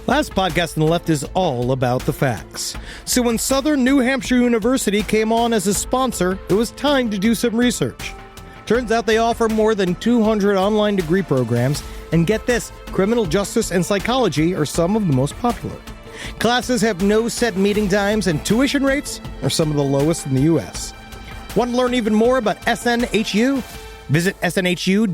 Last podcast on the left is all about the facts. So when Southern New Hampshire University came on as a sponsor, it was time to do some research. Turns out they offer more than 200 online degree programs, and get this, criminal justice and psychology are some of the most popular. Classes have no set meeting times, and tuition rates are some of the lowest in the U.S. Want to learn even more about SNHU? Visit snhu.edu/last.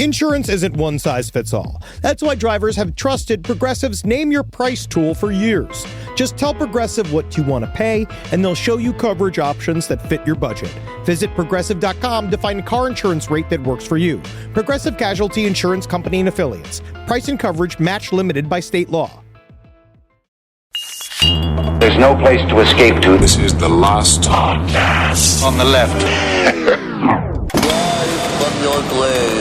Insurance isn't one size fits all. That's why drivers have trusted Progressive's Name Your Price tool for years. Just tell Progressive what you want to pay, and they'll show you coverage options that fit your budget. Visit Progressive.com to find a car insurance rate that works for you. Progressive Casualty Insurance Company and Affiliates. Price and coverage match limited by state law. There's no place to escape to. This is the last podcast. On the left.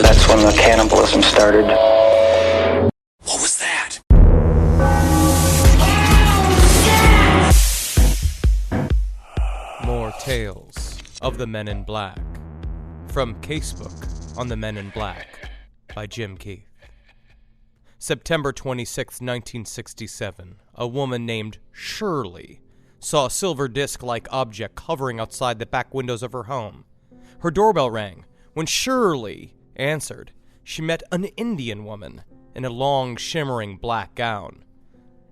That's when the cannibalism started. What was that? More tales of the Men in Black. From Casebook on the Men in Black by Jim Keith. September 26, 1967, a woman named Shirley saw a silver disc-like object hovering outside the back windows of her home. Her doorbell rang. When Shirley answered, she met an Indian woman in a long, shimmering black gown.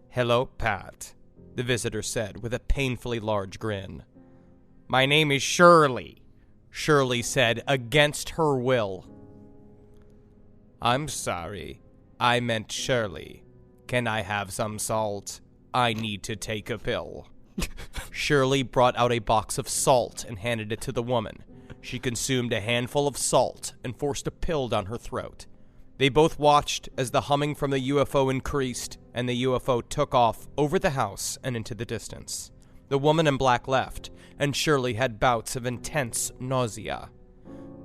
"Hello, Pat," the visitor said with a painfully large grin. "My name is Shirley," Shirley said against her will. "I'm sorry. I meant Shirley. Can I have some salt? I need to take a pill." Shirley brought out a box of salt and handed it to the woman. She consumed a handful of salt and forced a pill down her throat. They both watched as the humming from the UFO increased and the UFO took off over the house and into the distance. The woman in black left, and Shirley had bouts of intense nausea.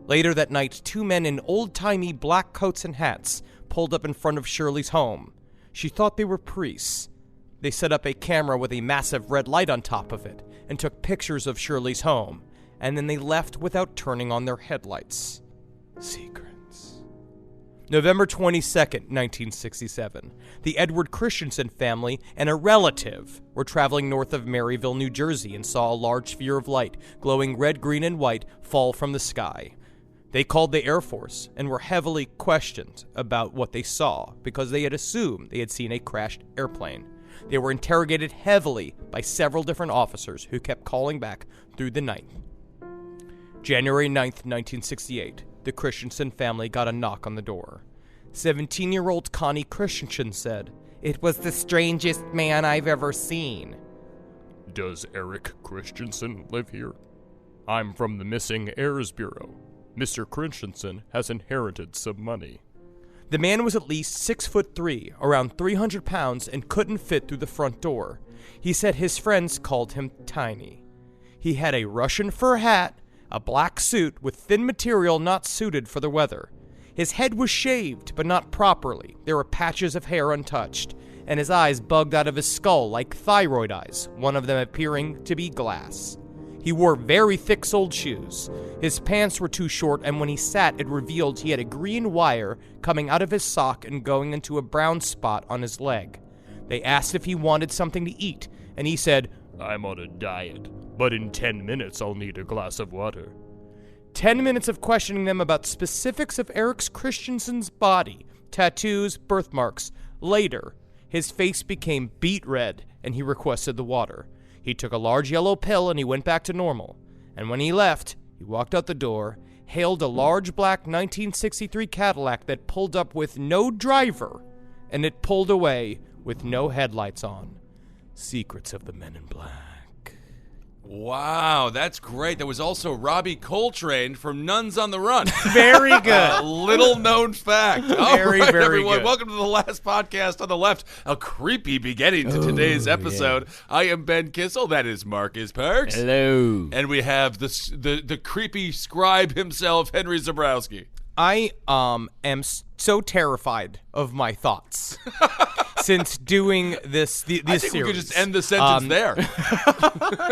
Later that night, two men in old-timey black coats and hats pulled up in front of Shirley's home. She thought they were priests. They set up a camera with a massive red light on top of it and took pictures of Shirley's home, and then they left without turning on their headlights. Secrets. November 22nd, 1967. The Edward Christensen family and a relative were traveling north of Maryville, New Jersey, and saw a large sphere of light, glowing red, green, and white, fall from the sky. They called the Air Force and were heavily questioned about what they saw because they had assumed they had seen a crashed airplane. They were interrogated heavily by several different officers who kept calling back through the night. January 9th, 1968, the Christensen family got a knock on the door. 17-year-old Connie Christensen said, "It was the strangest man I've ever seen." "Does Eric Christensen live here? I'm from the Missing Heirs Bureau. Mr. Christensen has inherited some money." The man was at least 6'3", around 300 pounds, and couldn't fit through the front door. He said his friends called him Tiny. He had a Russian fur hat, a black suit with thin material not suited for the weather. His head was shaved, but not properly. There were patches of hair untouched, and his eyes bugged out of his skull like thyroid eyes, one of them appearing to be glass. He wore very thick soled shoes. His pants were too short, and when he sat, it revealed he had a green wire coming out of his sock and going into a brown spot on his leg. They asked if he wanted something to eat, and he said, "I'm on a diet, but in 10 minutes I'll need a glass of water." 10 minutes of questioning them about specifics of Eric Christensen's body, tattoos, birthmarks. Later, his face became beet red, and he requested the water. He took a large yellow pill and he went back to normal. And when he left, he walked out the door, hailed a large black 1963 Cadillac that pulled up with no driver, and it pulled away with no headlights on. Secrets of the Men in Black. Wow, that's great. That was also Robbie Coltrane from Nuns on the Run. Very good. Little known fact. Very, all right, very everyone. good. Welcome to the last podcast on the left. A creepy beginning to today's episode. Yeah. I am Ben Kissel. That is Marcus Parks. Hello. And we have the creepy scribe himself, Henry Zabrowski. I am so terrified of my thoughts. since doing this I think series. we could just end the sentence there.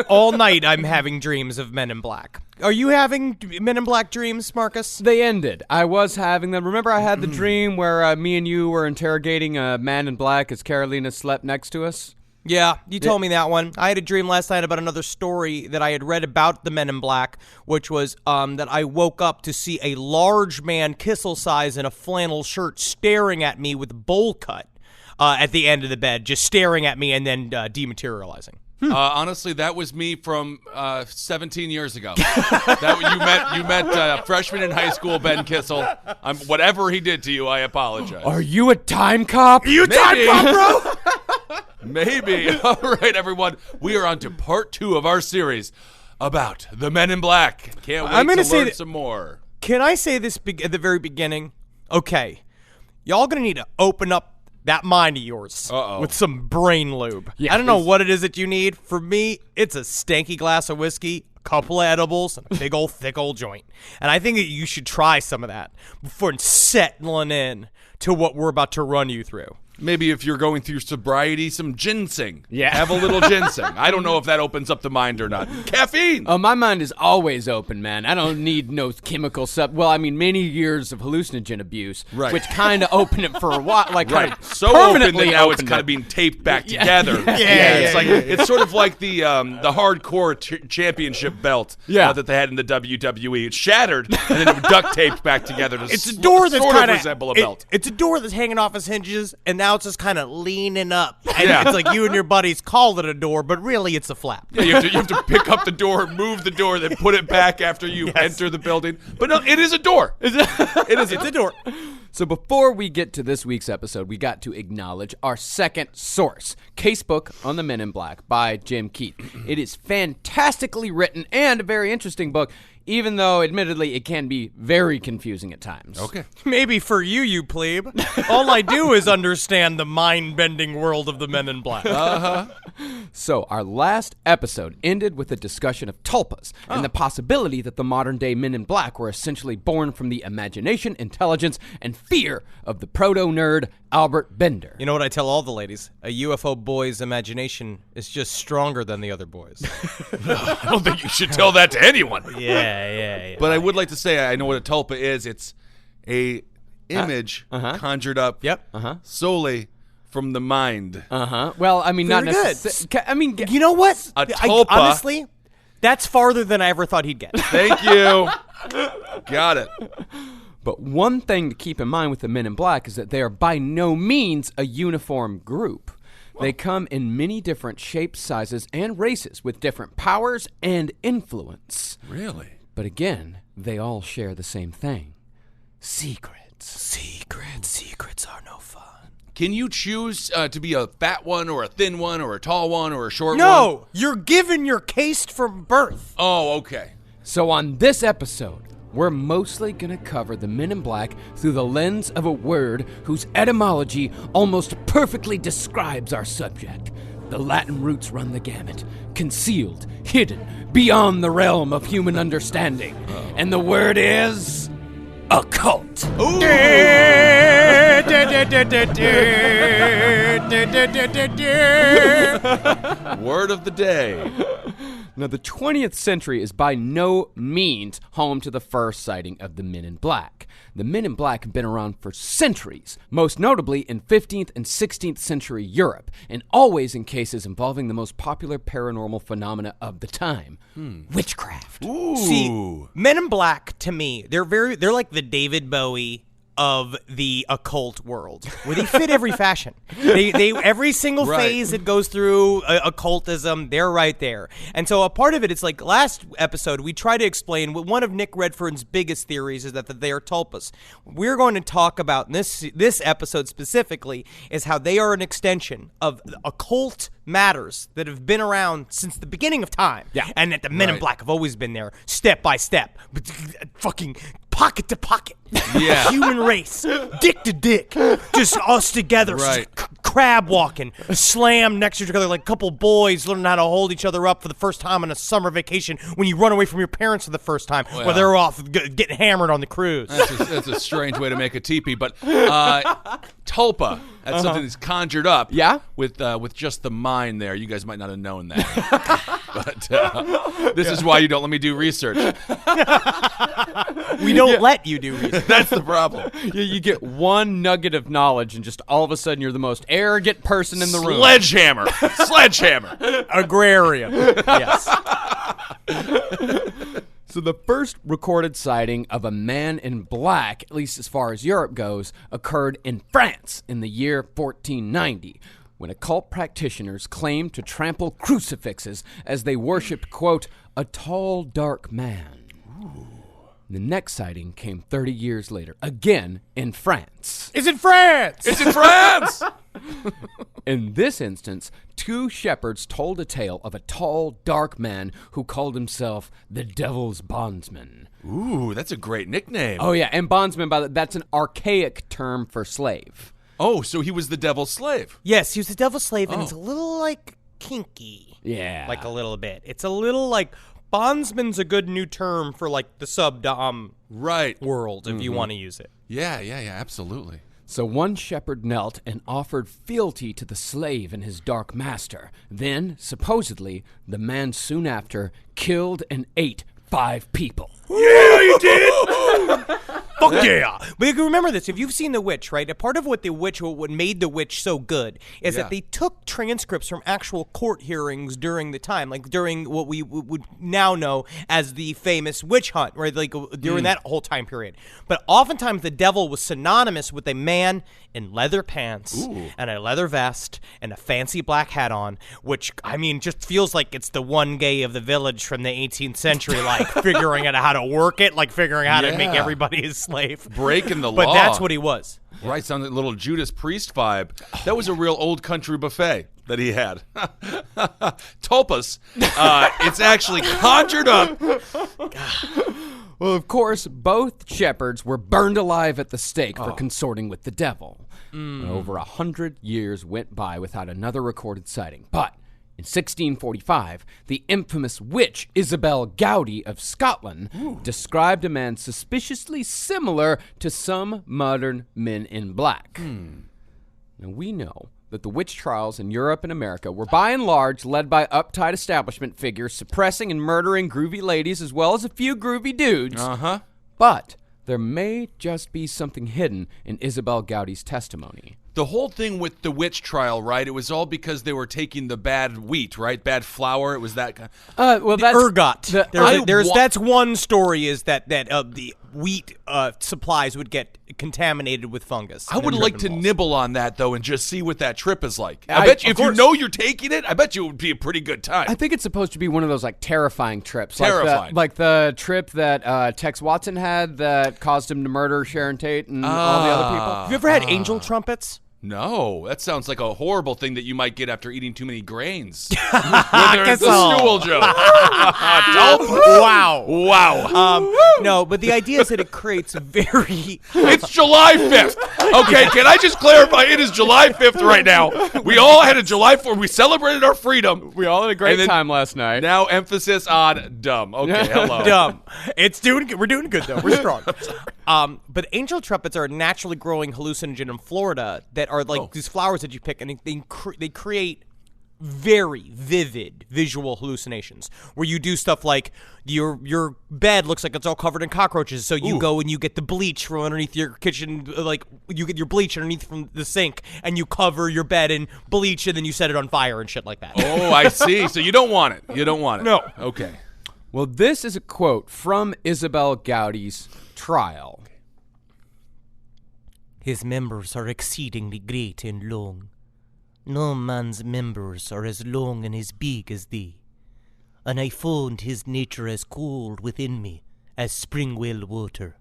All night I'm having dreams of Men in Black. Are you having Men in Black dreams, Marcus? They ended. I was having them. Remember I had the dream where me and you were interrogating a man in black as Carolina slept next to us? Yeah, you told me that one. I had a dream last night about another story that I had read about the Men in Black, which was that I woke up to see a large man, Kissel size, in a flannel shirt staring at me with a bowl cut at the end of the bed, just staring at me and then dematerializing. Honestly, that was me from 17 years ago. You met freshman in high school, Ben Kissel. Whatever he did to you, I apologize. Are you a time cop? you time cop, bro? Maybe. All right, everyone. We are on to part 2 of our series about the Men in Black. Can't wait to learn some more. Can I say this at the very beginning? Okay, y'all gonna need to open up that mind of yours with some brain lube. Yeah, I don't know what it is that you need. For me, it's a stanky glass of whiskey, a couple of edibles, and a big old thick old joint. And I think that you should try some of that before settling in to what we're about to run you through. Maybe if you're going through sobriety, some ginseng. Yeah. Have a little ginseng. I don't know if that opens up the mind or not. Caffeine! Oh, my mind is always open, man. I don't need no chemical stuff. Well, I mean, many years of hallucinogen abuse, Right. which kind of opened it for a while. Like, kind Right. of So open that permanently now it's opened kind it. of being taped back together. Yeah, It's sort of like the hardcore championship belt that they had in the WWE. It's shattered and then it duct taped back together to It's a door that's sort kind of resemble a belt. It's a door that's hanging off its hinges, and now it's just kind of leaning up. And Yeah. it's like you and your buddies call it a door, but really it's a flap. Yeah, you have to pick up the door, move the door, then put it back after you enter the building. But no, it is a door. It is a door. So before we get to this week's episode, we got to acknowledge our second source, Casebook on the Men in Black by Jim Keith. It is fantastically written and a very interesting book, even though, admittedly, it can be very confusing at times. Okay. Maybe for you plebe. All I do is understand the mind-bending world of the Men in Black. So our last episode ended with a discussion of tulpas and the possibility that the modern-day Men in Black were essentially born from the imagination, intelligence, and fear of the proto-nerd Albert Bender. You know what I tell all the ladies? A UFO boy's imagination is just stronger than the other boys. I don't think you should tell that to anyone. Yeah. But I would like to say I know what a tulpa is. It's a image conjured up solely from the mind. Well, I mean, not Very good. necessarily. I mean, You know what? A tulpa. Honestly, that's farther than I ever thought he'd get. Thank you. Got it. but one thing to keep in mind with the Men in Black is that they are by no means a uniform group. They come in many different shapes, sizes, and races with different powers and influence. Really? But again, they all share the same thing. Secrets. Secrets are no fun. Can you choose to be a fat one or a thin one or a tall one or a short one? No, you're given your case from birth. Oh, okay. So on this episode, we're mostly going to cover the Men in Black through the lens of a word whose etymology almost perfectly describes our subject. The Latin roots run the gamut, concealed, hidden, beyond the realm of human understanding. And the word is occult. Word of the day. Now, the 20th century is by no means home to the first sighting of the Men in Black. The Men in Black have been around for centuries, most notably in 15th and 16th century Europe, and always in cases involving the most popular paranormal phenomena of the time, witchcraft. Ooh. See, Men in Black, to me, they're like the David Bowie of the occult world, where they fit every fashion. They every single Right. phase it goes through occultism, they're right there. And so a part of it, it's like last episode, we try to explain what one of Nick Redfern's biggest theories is that they are tulpas. We're going to talk about this episode specifically is how they are an extension of occult matters that have been around since the beginning of time. Yeah. And that the Men in Right. Black have always been there, step by step, fucking pocket to pocket. Yeah. Human race, dick to dick, just us together, Right. crab walking, slam next to each other like a couple boys learning how to hold each other up for the first time on a summer vacation when you run away from your parents for the first time while they're off getting hammered on the cruise. That's a strange way to make a teepee, but tulpa. That's something that's conjured up. Yeah? With just the mind there. You guys might not have known that. But this is why you don't let me do research. We don't let you do research. That's the problem. You get one nugget of knowledge, and just all of a sudden you're the most arrogant person in the room. Sledgehammer. Sledgehammer. Agrarian. Yes. So the first recorded sighting of a man in black, at least as far as Europe goes, occurred in France in the year 1490, when occult practitioners claimed to trample crucifixes as they worshipped, quote, a tall, dark man. Ooh. The next sighting came 30 years later, again in France. It's in France. It's in France. In this instance, two shepherds told a tale of a tall, dark man who called himself the Devil's Bondsman. Ooh, that's a great nickname. Oh, yeah, and bondsman, that's an archaic term for slave. Oh, so he was the devil's slave. Yes, he was the devil's slave, and it's a little, like, kinky. Yeah. Like, a little bit. It's a little, like, bondsman's a good new term for, like, the sub-dom Right. world, if you want to use it. Yeah, absolutely. So one shepherd knelt and offered fealty to the slave and his dark master. Then, supposedly, the man soon after killed and ate 5 people. Yeah, you did! Fuck yeah! But you can remember this. If you've seen The Witch, right? A part of what made The Witch so good is that they took transcripts from actual court hearings during the time, like during what we would now know as the famous witch hunt, right? Like during that whole time period. But oftentimes the devil was synonymous with a man in leather pants and a leather vest and a fancy black hat on, which, I mean, just feels like it's the one gay of the village from the 18th century, like figuring out how to work it, like figuring out how to make everybody his slave. Breaking the law. But that's what he was. Right, sounds like a little Judas Priest vibe. That was a real old country buffet that he had. Tulpas. It's actually conjured up. Well, of course, both shepherds were burned alive at the stake for consorting with the devil. Over 100 years went by without another recorded sighting. But in 1645, the infamous witch Isabel Gowdy of Scotland described a man suspiciously similar to some modern men in black. Now, we know that the witch trials in Europe and America were by and large led by uptight establishment figures suppressing and murdering groovy ladies as well as a few groovy dudes. But there may just be something hidden in Isabel Gowdy's testimony. The whole thing with the witch trial, right? It was all because they were taking the bad wheat, right? Bad flour. It was that kind Well, that's ergot. That's one story is that the wheat supplies would get contaminated with fungus. I would and like to balls. nibble on that, though, and just see what that trip is like. I bet you, if you know you're taking it, I bet you it would be a pretty good time. I think it's supposed to be one of those like terrifying trips. Terrifying. Like the trip that Tex Watson had that caused him to murder Sharon Tate and all the other people. Have you ever had angel trumpets? No, that sounds like a horrible thing that you might get after eating too many grains. There's a stool joke. Wow. No, but the idea is that it creates very... It's July 5th. Okay, can I just clarify? It is July 5th right now. We all had a July 4th. We celebrated our freedom. We all had a great time last night. Now emphasis on dumb. Okay, hello. Dumb. We're doing good, though. We're strong. But angel trumpets are a naturally growing hallucinogen in Florida that are like these flowers that you pick, and they create very vivid visual hallucinations where you do stuff like your bed looks like it's all covered in cockroaches, so you go and you get the bleach from underneath your kitchen, like you get your bleach underneath from the sink, and you cover your bed in bleach, and then you set it on fire and shit like that. Oh, I see. So you don't want it. You don't want it. No. Okay. Well, this is a quote from Isabel Gowdy's trial. His members are exceedingly great and long. No man's members are as long and as big as thee. And I found his nature as cold within me as spring well water.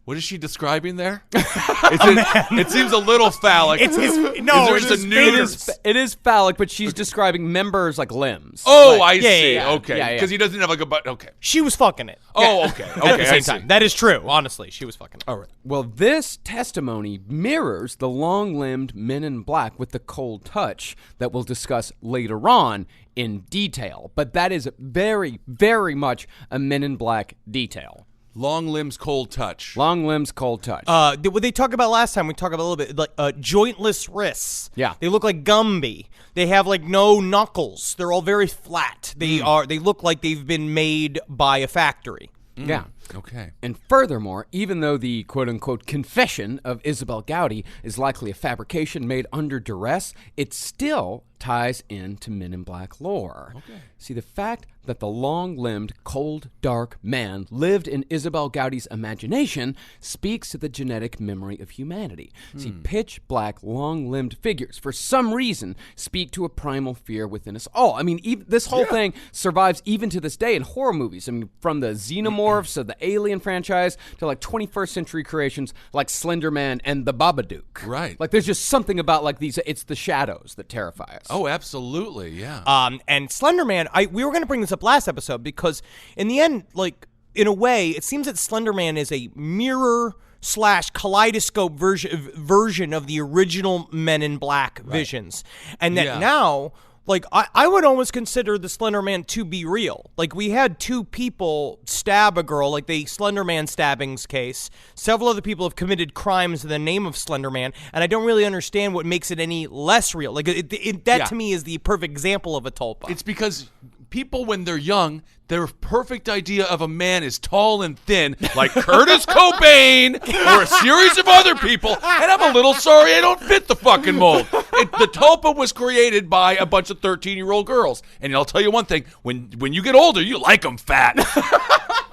What is she describing there? It seems a little phallic. It's his. No, it's his fingers. It is phallic, but she's describing members like limbs. Oh, Like, I see. yeah. Okay, because he doesn't have like a butt. Okay. She was fucking it. Oh, okay. At the same time, that is true. Honestly, she was fucking it. All right. Well, this testimony mirrors the long-limbed Men in Black with the cold touch that we'll discuss later on in detail. But that is very, very much a Men in Black detail. Long limbs, cold touch. Long limbs, cold touch. What they talked about last time, we talked about a little bit, like jointless wrists. Yeah. They look like Gumby. They have like no knuckles. They're all very flat. They look like they've been made by a factory. Yeah. Okay. And furthermore, even though the quote-unquote confession of Isabel Gowdy is likely a fabrication made under duress, it still ties into Men in Black lore. Okay. See, the fact that the long-limbed, cold, dark man lived in Isabel Gowdy's imagination speaks to the genetic memory of humanity. See, pitch-black, long-limbed figures, for some reason, speak to a primal fear within us all. I mean, this whole thing survives even to this day in horror movies. I mean, from the Xenomorphs of the Alien franchise to like 21st century creations like Slender Man and the Babadook. Right. Like there's just something about like these, it's the shadows that terrify us. Oh, absolutely. Yeah. And Slender Man, we were going to bring this up last episode because in the end, like in a way, it seems that Slender Man is a mirror / kaleidoscope version of the original Men in Black visions, and that now. Like, I would almost consider the Slender Man to be real. Like, we had 2 people stab a girl, like the Slender Man stabbings case. Several other people have committed crimes in the name of Slender Man, and I don't really understand what makes it any less real. Like, that to me is the perfect example of a tulpa. It's because people, when they're young, their perfect idea of a man is tall and thin, like Curtis Cobain or a series of other people, and I'm a little sorry I don't fit the fucking mold. The tulpa was created by a bunch of 13-year-old girls, and I'll tell you one thing, when you get older, you like them fat.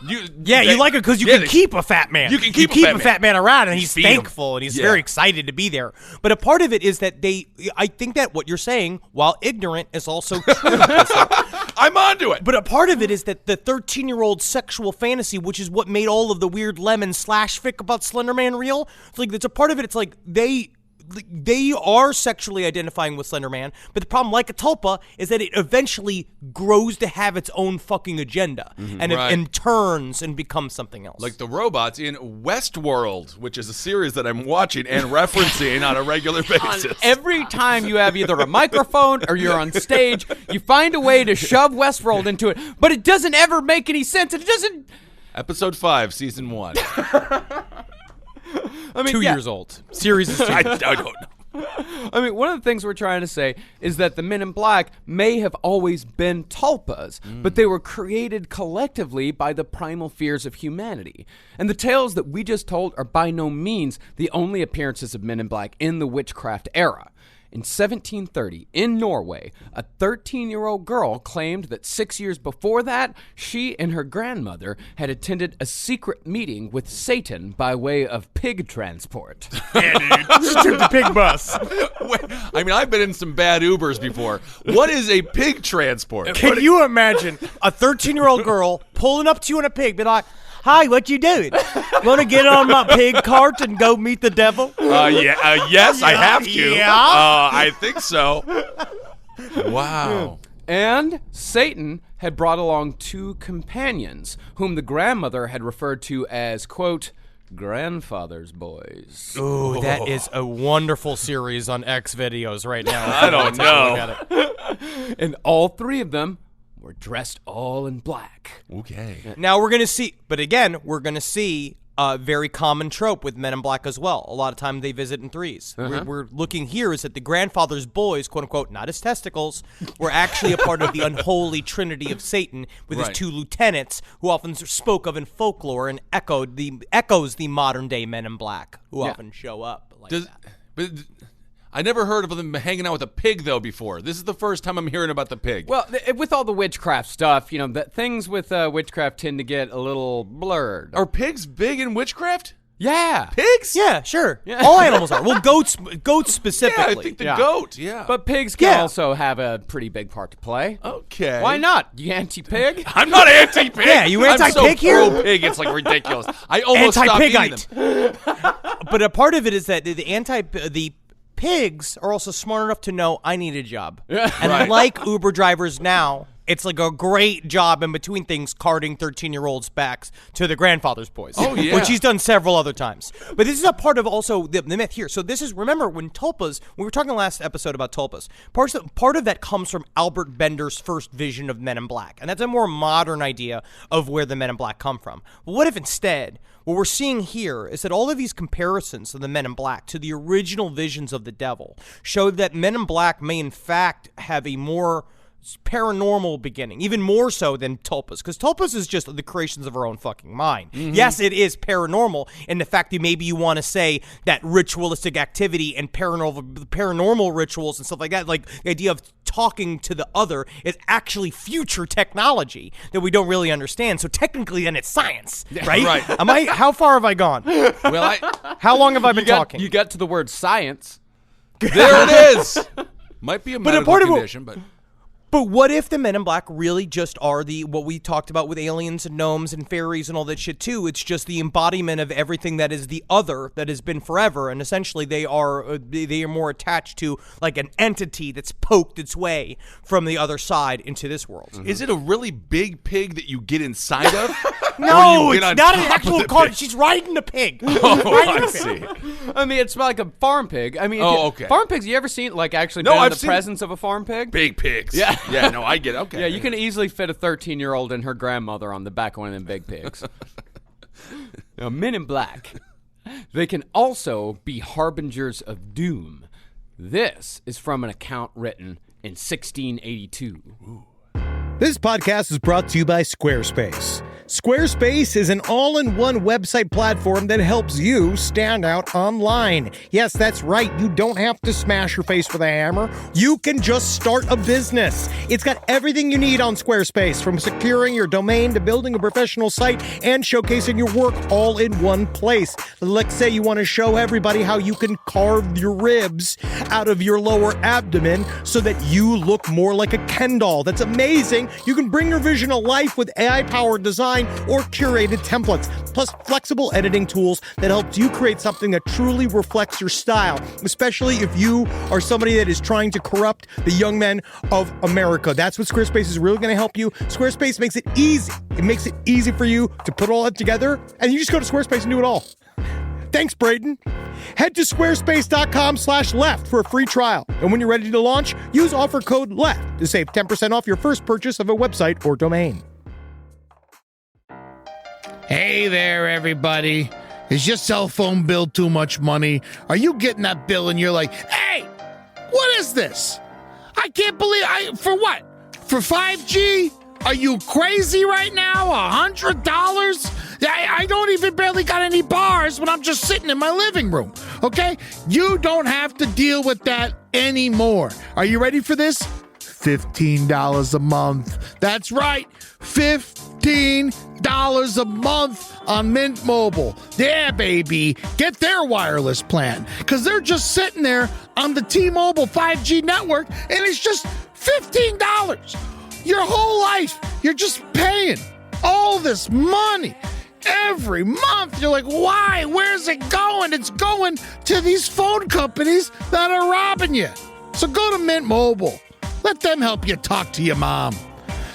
You like it because you can keep a fat man. You can keep a fat man around, and he's feed him. thankful, and he's very excited to be there. But a part of it is that I think that what you're saying, while ignorant, is also true. I'm onto it. But a part of it is that the 13-year-old sexual fantasy, which is what made all of the weird lemon / fic about Slender Man real, it's a part of it. It's like they are sexually identifying with Slender Man, but the problem, like a tulpa, is that it eventually grows to have its own fucking agenda and turns and becomes something else. Like the robots in Westworld, which is a series that I'm watching and referencing on a regular basis. Every time you have either a microphone or you're on stage, you find a way to shove Westworld into it, but it doesn't ever make any sense. It doesn't. Episode 5, Season 1. I mean, 2 years old. Series is 2. I don't know. I mean, one of the things we're trying to say is that the Men in Black may have always been tulpas, but they were created collectively by the primal fears of humanity. And the tales that we just told are by no means the only appearances of Men in Black in the witchcraft era. In 1730, in Norway, a 13-year-old girl claimed that 6 years before that, she and her grandmother had attended a secret meeting with Satan by way of pig transport. Yeah, dude. She took the pig bus. I mean, I've been in some bad Ubers before. What is a pig transport? Can you imagine a 13-year-old girl pulling up to you in a pig, be like, "Hi, what you doing? Want to get on my pig cart and go meet the devil?" Yes, I have to. Yeah. I think so. Wow. And Satan had brought along 2 companions, whom the grandmother had referred to as, quote, grandfather's boys. Ooh, that is a wonderful series on X videos right now. I don't know. And all 3 of them were dressed all in black. Okay. Now we're going to see a very common trope with Men in Black as well. A lot of times they visit in threes. We're looking here is that the grandfather's boys, quote unquote, not his testicles, were actually a part of the unholy trinity of Satan with his 2 lieutenants, who often spoke of in folklore and echoes the modern day Men in Black, who often show up like that. But I never heard of them hanging out with a pig, though, before. This is the first time I'm hearing about the pig. Well, with all the witchcraft stuff, things with witchcraft tend to get a little blurred. Are pigs big in witchcraft? Yeah. Pigs? Yeah, sure. All animals are. Well, goats specifically. Yeah, I think the goat. Yeah. But pigs can also have a pretty big part to play. Okay. Why not? You anti-pig? I'm not anti-pig. Yeah, you anti-pig I'm so here? pro-pig, it's like ridiculous. I almost stopped eating them. But a part of it is that the pigs are also smart enough to know I need a job. And Right. like Uber drivers now, it's like a great job in between things carting 13-year-olds back to the grandfather's boys. Oh, yeah. Which he's done several other times. But this is a part of also the myth here. So this is, remember, when tulpas, we were talking last episode about tulpas, part of that comes from Albert Bender's first vision of Men in Black. And that's a more modern idea of where the Men in Black come from. But what if instead, what we're seeing here is that all of these comparisons of the Men in Black to the original visions of the devil show that Men in Black may in fact have a more paranormal beginning, even more so than tulpas, because tulpas is just the creations of our own fucking mind. Yes, it is paranormal in the fact that maybe you want to say that ritualistic activity and paranormal rituals and stuff like that, like the idea of talking to the other, is actually future technology that we don't really understand. So technically then it's science, right? Right. How far have I gone? Well, How long have I been talking? You got to the word science. there it is. Might be a medical part of it- condition, but But what if the Men in Black really just are what we talked about with aliens and gnomes and fairies and all that shit too? It's just the embodiment of everything that is the other that has been forever, and essentially they are more attached to like an entity that's poked its way from the other side into this world. is it a really big pig that you get inside of? No, Or you it's get on not an top of actual the car. pig? She's riding a pig. Oh, I see. I mean, it's like a farm pig. I mean, Okay. farm pigs, you ever seen, like, actually No, been in I've the seen presence of a farm pig? Big pigs. Yeah. Yeah, no, I get it. Okay. Yeah, you can easily fit a 13-year-old and her grandmother on the back of one of them big pigs. Now, Men in Black, they can also be harbingers of doom. This is from an account written in 1682. This podcast is brought to you by Squarespace. Squarespace is an all-in-one website platform that helps you stand out online. Yes, that's right. You don't have to smash your face with a hammer. You can just start a business. It's got everything you need on Squarespace, from securing your domain to building a professional site and showcasing your work all in one place. Let's say you want to show everybody how you can carve your ribs out of your lower abdomen so that you look more like a Ken doll. That's amazing. You can bring your vision to life with AI-powered design or curated templates, plus flexible editing tools that helps you create something that truly reflects your style, especially if you are somebody that is trying to corrupt the young men of America. That's what Squarespace is really going to help you. Squarespace makes it easy. It makes it easy for you to put all that together, and you just go to Squarespace and do it all. Thanks, Braden. Head to squarespace.com/left for a free trial. And when you're ready to launch, use offer code LEFT to save 10% off your first purchase of a website or domain. Hey there, everybody. Is your cell phone bill too much money? Are you getting that bill and you're like, hey, what is this? I can't believe for what? For 5G? Are you crazy right now? $100? I don't even barely got any bars when I'm just sitting in my living room, okay? You don't have to deal with that anymore. Are you ready for this? $15 a month. That's right, $15 a month on Mint Mobile. Yeah, baby. Get their wireless plan, because they're just sitting there on the T-Mobile 5G network, and it's just $15. Your whole life, you're just paying all this money every month. You're like, why? Where's it going? It's going to these phone companies that are robbing you. So go to Mint Mobile. Let them help you talk to your mom.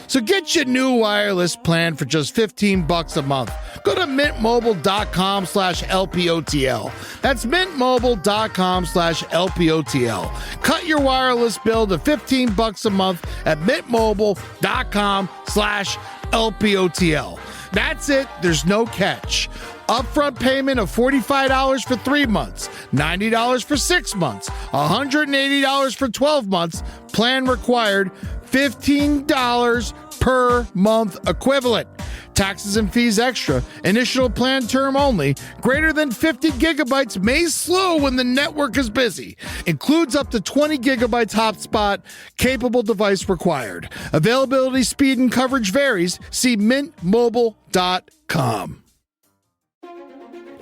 So get your new wireless plan for just $15 a month. Go to mintmobile.com/LPOTL. That's mintmobile.com/LPOTL. Cut your wireless bill to $15 a month at mintmobile.com/LPOTL. That's it. There's no catch. Upfront payment of $45 for 3 months, $90 for 6 months, $180 for 12 months. Plan required, $15 per month equivalent. Taxes and fees extra. Initial plan term only. Greater than 50 gigabytes may slow when the network is busy. Includes up to 20 gigabytes hotspot. Capable device required. Availability, speed, and coverage varies. See mintmobile.com.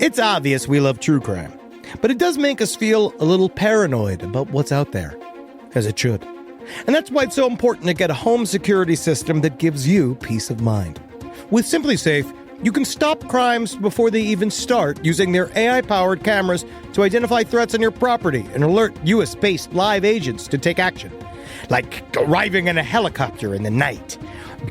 It's obvious we love true crime, but it does make us feel a little paranoid about what's out there, as it should. And that's why it's so important to get a home security system that gives you peace of mind. With SimpliSafe, you can stop crimes before they even start using their AI-powered cameras to identify threats on your property and alert US-based live agents to take action. Like arriving in a helicopter in the night,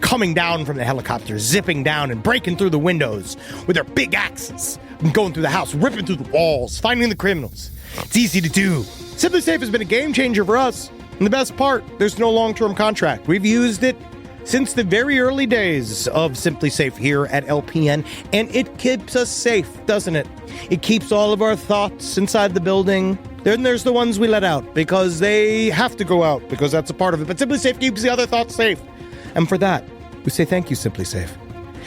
coming down from the helicopter, zipping down and breaking through the windows with their big axes, and going through the house, ripping through the walls, finding the criminals. It's easy to do. SimpliSafe has been a game changer for us. And the best part, there's no long-term contract. We've used it since the very early days of SimpliSafe here at LPN, and it keeps us safe, doesn't it? It keeps all of our thoughts inside the building. Then there's the ones we let out because they have to go out because that's a part of it. But SimpliSafe keeps the other thoughts safe. And for that, we say thank you, SimpliSafe.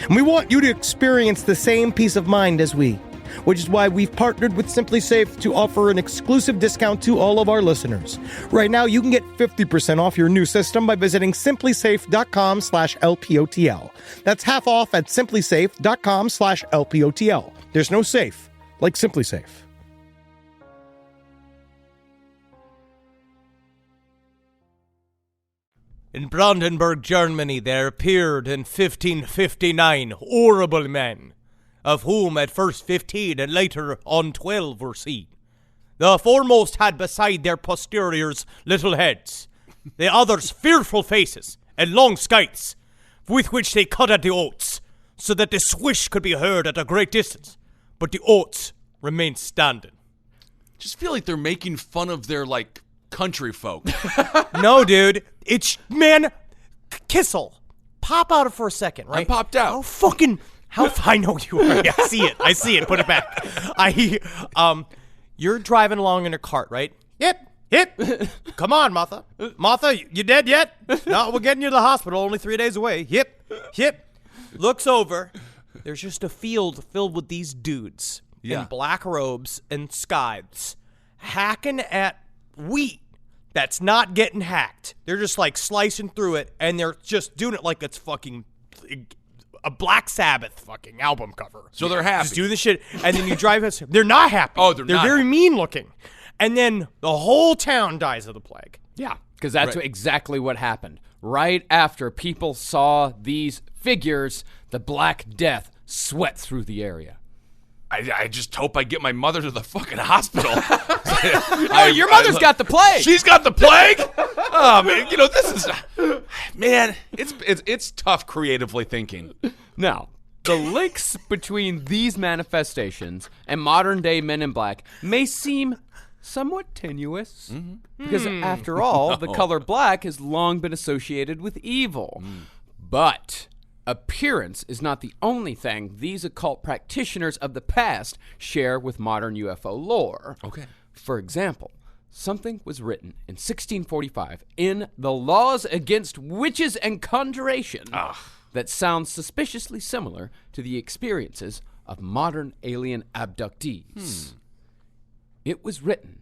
And we want you to experience the same peace of mind as we, which is why we've partnered with SimpliSafe to offer an exclusive discount to all of our listeners. Right now, you can get 50% off your new system by visiting simplysafe.com/LPOTL. That's half off at simplysafe.com/LPOTL. There's no safe like SimpliSafe. In Brandenburg, Germany, there appeared in 1559 horrible men, of whom at first 15 and later on 12 were seen. The foremost had beside their posteriors little heads, the others fearful faces and long scythes, with which they cut at the oats, so that the swish could be heard at a great distance, but the oats remained standing. Just feel like they're making fun of their, like, country folk. No, dude. It's, man, Kissel. Pop out for a second, right? I popped out. I know you are. I see it. Put it back. You're driving along in a cart, right? Yep. Come on, Martha. Martha, you dead yet? No, we're getting you to the hospital. Only 3 days away. Yep. Looks over. There's just a field filled with these dudes in black robes and scythes hacking at wheat that's not getting hacked. They're just like slicing through it, and they're just doing it like it's fucking a Black Sabbath fucking album cover. So they're happy. Just do the shit, and then you drive us. They're not happy. Oh, they're not. They're very mean looking. And then the whole town dies of the plague. Yeah, because that's exactly what happened. Right after people saw these figures, the Black Death swept through the area. I just hope I get my mother to the fucking hospital. Your mother's got the plague. She's got the plague? Oh, man, this is... Man, it's tough creatively thinking. Now, the links between these manifestations and modern-day Men in Black may seem somewhat tenuous, because after all, the color black has long been associated with evil. But appearance is not the only thing these occult practitioners of the past share with modern UFO lore. Okay. For example, something was written in 1645 in the Laws Against Witches and Conjuration that sounds suspiciously similar to the experiences of modern alien abductees. It was written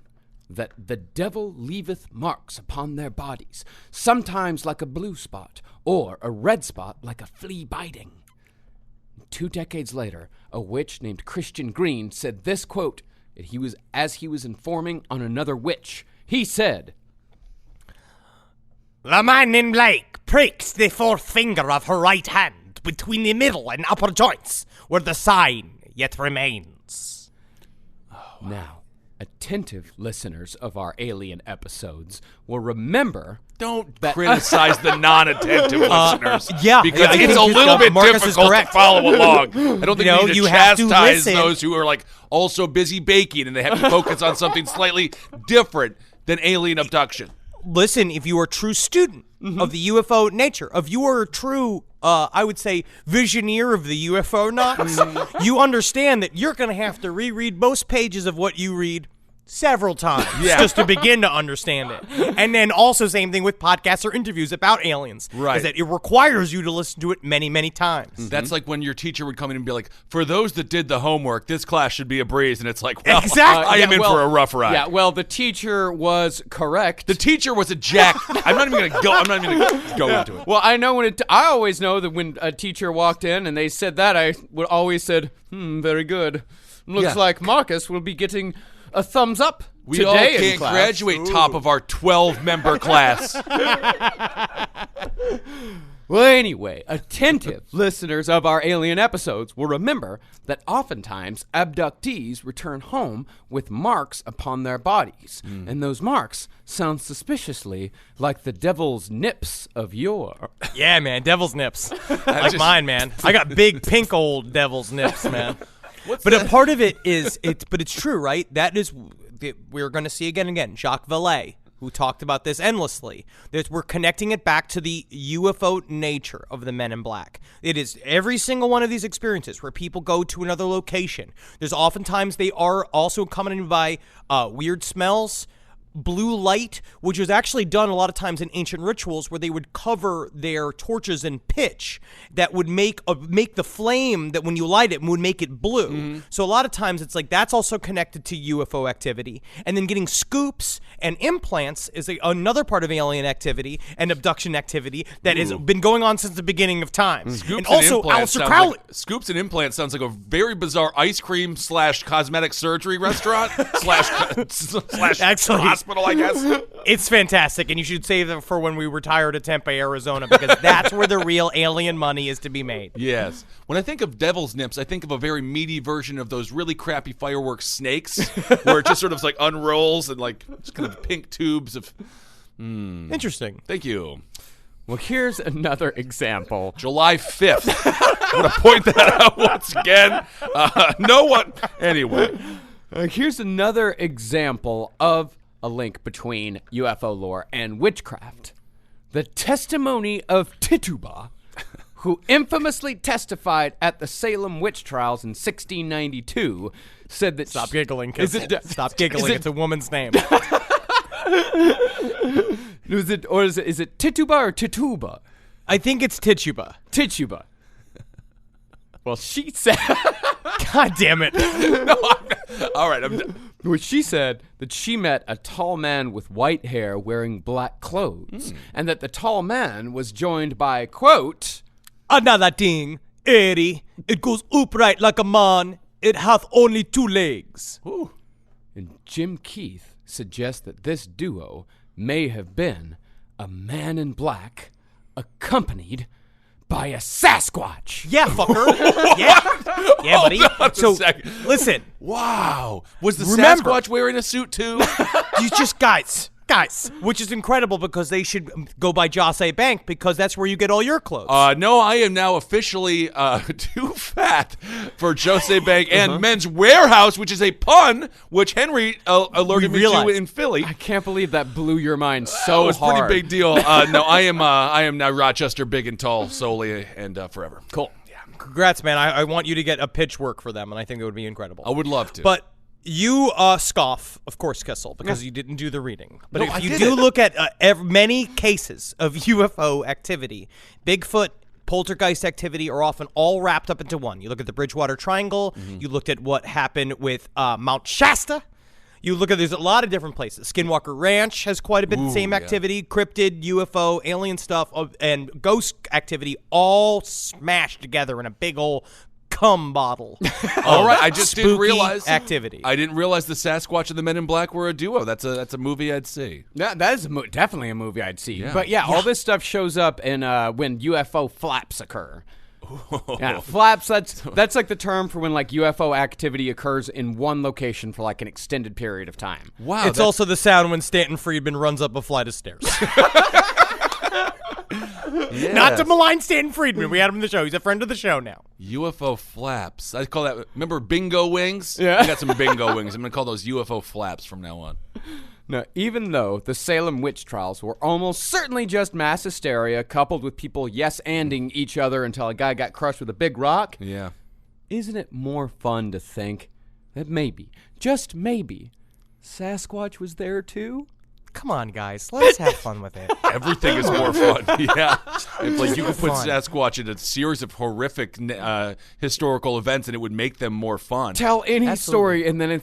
that the devil leaveth marks upon their bodies, sometimes like a blue spot, or a red spot like a flea biting. 2 decades later, a witch named Christian Green said this quote, as he was informing on another witch. He said, "The man in black pricks the fourth finger of her right hand between the middle and upper joints, where the sign yet remains." Now, attentive listeners of our alien episodes will remember. Don't criticize the non-attentive listeners. Yeah, because I it's think a little bit Marcus difficult to follow along. I don't think you need to have to chastise listen. those who are like also busy baking and they have to focus on something slightly different than alien abduction. Listen, if you are a true student of the UFO nature, if you are a true, I would say, visioneer of the UFO knots, you understand that you're going to have to reread most pages of what you read several times just to begin to understand it. And then also same thing with podcasts or interviews about aliens. Right. Is that it requires you to listen to it many, many times. That's like when your teacher would come in and be like, for those that did the homework, this class should be a breeze. And it's like, well, exactly. I am in for a rough ride. Yeah, well, the teacher was correct. The teacher was a jack. I'm not even going to go into it. Well, I know I always know that when a teacher walked in and they said that, I would always said, very good. Looks like Marcus will be getting a thumbs up We today all in can't class. graduate top of our 12-member class. Well, anyway, attentive listeners of our alien episodes will remember that oftentimes abductees return home with marks upon their bodies, and those marks sound suspiciously like the devil's nips of yore. Yeah, man, devil's nips. Like mine, man. I got big pink old devil's nips, man. But a part of it is, but it's true, right? That is, we're going to see again and again, Jacques Vallée, who talked about this endlessly. We're connecting it back to the UFO nature of the Men in Black. It is every single one of these experiences where people go to another location. There's oftentimes they are also accompanied by weird smells, blue light, which was actually done a lot of times in ancient rituals where they would cover their torches in pitch that would make the flame that when you light it would make it blue. So a lot of times it's like that's also connected to UFO activity. And then getting scoops and implants is another part of alien activity and abduction activity that has been going on since the beginning of time. Scoops and also implants Aleister sounds Crowley. Scoops and implants sounds like a very bizarre ice cream / cosmetic surgery restaurant / Actually, hospital, I guess. It's fantastic, and you should save them for when we retire to Tempe, Arizona, because that's where the real alien money is to be made. Yes. When I think of devil's nips, I think of a very meaty version of those really crappy fireworks snakes, where it just sort of like unrolls and like just kind of pink tubes of. Interesting. Thank you. Well, here's another example. July 5th. I'm going to point that out once again. No one. Anyway. Here's another example of a link between UFO lore and witchcraft. The testimony of Tituba, who infamously testified at the Salem witch trials in 1692, said that... Stop giggling. Stop Is giggling. it- It's a woman's name. Is it Tituba or Tituba? I think it's Tituba. Tituba. Well, she said... God damn it. All right. I'm done. Well, she said that she met a tall man with white hair wearing black clothes, and that the tall man was joined by, quote, Another thing, Eddie, it goes upright like a man. It hath only 2 legs. and Jim Keith suggests that this duo may have been a man in black accompanied by a Sasquatch. Yeah, fucker. Yeah. Yeah, buddy. Hold on a So, second. listen. Wow. Was the Remember- Sasquatch wearing a suit too? You just, guys, which is incredible because they should go by Joss A. Bank because that's where you get all your clothes. No, I am now officially too fat for Jose Bank and Men's Warehouse, which is a pun, which Henry alerted me to in Philly. I can't believe that blew your mind That so was a hard. pretty big deal. No, I am now Rochester big and tall solely and forever. Cool. Congrats, man. I want you to get a pitch work for them, and I think it would be incredible. I would love to. But you scoff, of course, Kissel, because you didn't do the reading. But No, if I you did do it. look at many cases of UFO activity, Bigfoot, poltergeist activity are often all wrapped up into one. You look at the Bridgewater Triangle. You looked at what happened with Mount Shasta. You look at, there's a lot of different places. Skinwalker Ranch has quite a bit of the same activity. Cryptid, UFO, alien stuff, and ghost activity all smashed together in a big old cum bottle. All right, I just didn't spooky realize activity. I didn't realize the Sasquatch and the Men in Black were a duo. That's a movie I'd see. That is definitely a movie I'd see. Yeah. But yeah, all this stuff shows up in when UFO flaps occur. Yeah, flaps, that's like the term for when like UFO activity occurs in one location for like an extended period of time. Wow, It's also the sound when Stanton Friedman runs up a flight of stairs. Not to malign Stanton Friedman. We had him in the show. He's a friend of the show now. UFO flaps. I call that. Remember bingo wings? Yeah. I got some bingo wings. I'm gonna call those UFO flaps from now on. Now, even though the Salem witch trials were almost certainly just mass hysteria coupled with people yes-anding each other until a guy got crushed with a big rock, Yeah. isn't it more fun to think that maybe, just maybe, Sasquatch was there too? Come on, guys. Let's have fun with it. Everything is more fun. Yeah. It's like you could put Fun. Sasquatch in a series of horrific historical events, and it would make them more fun. Tell any Absolutely. story, and then at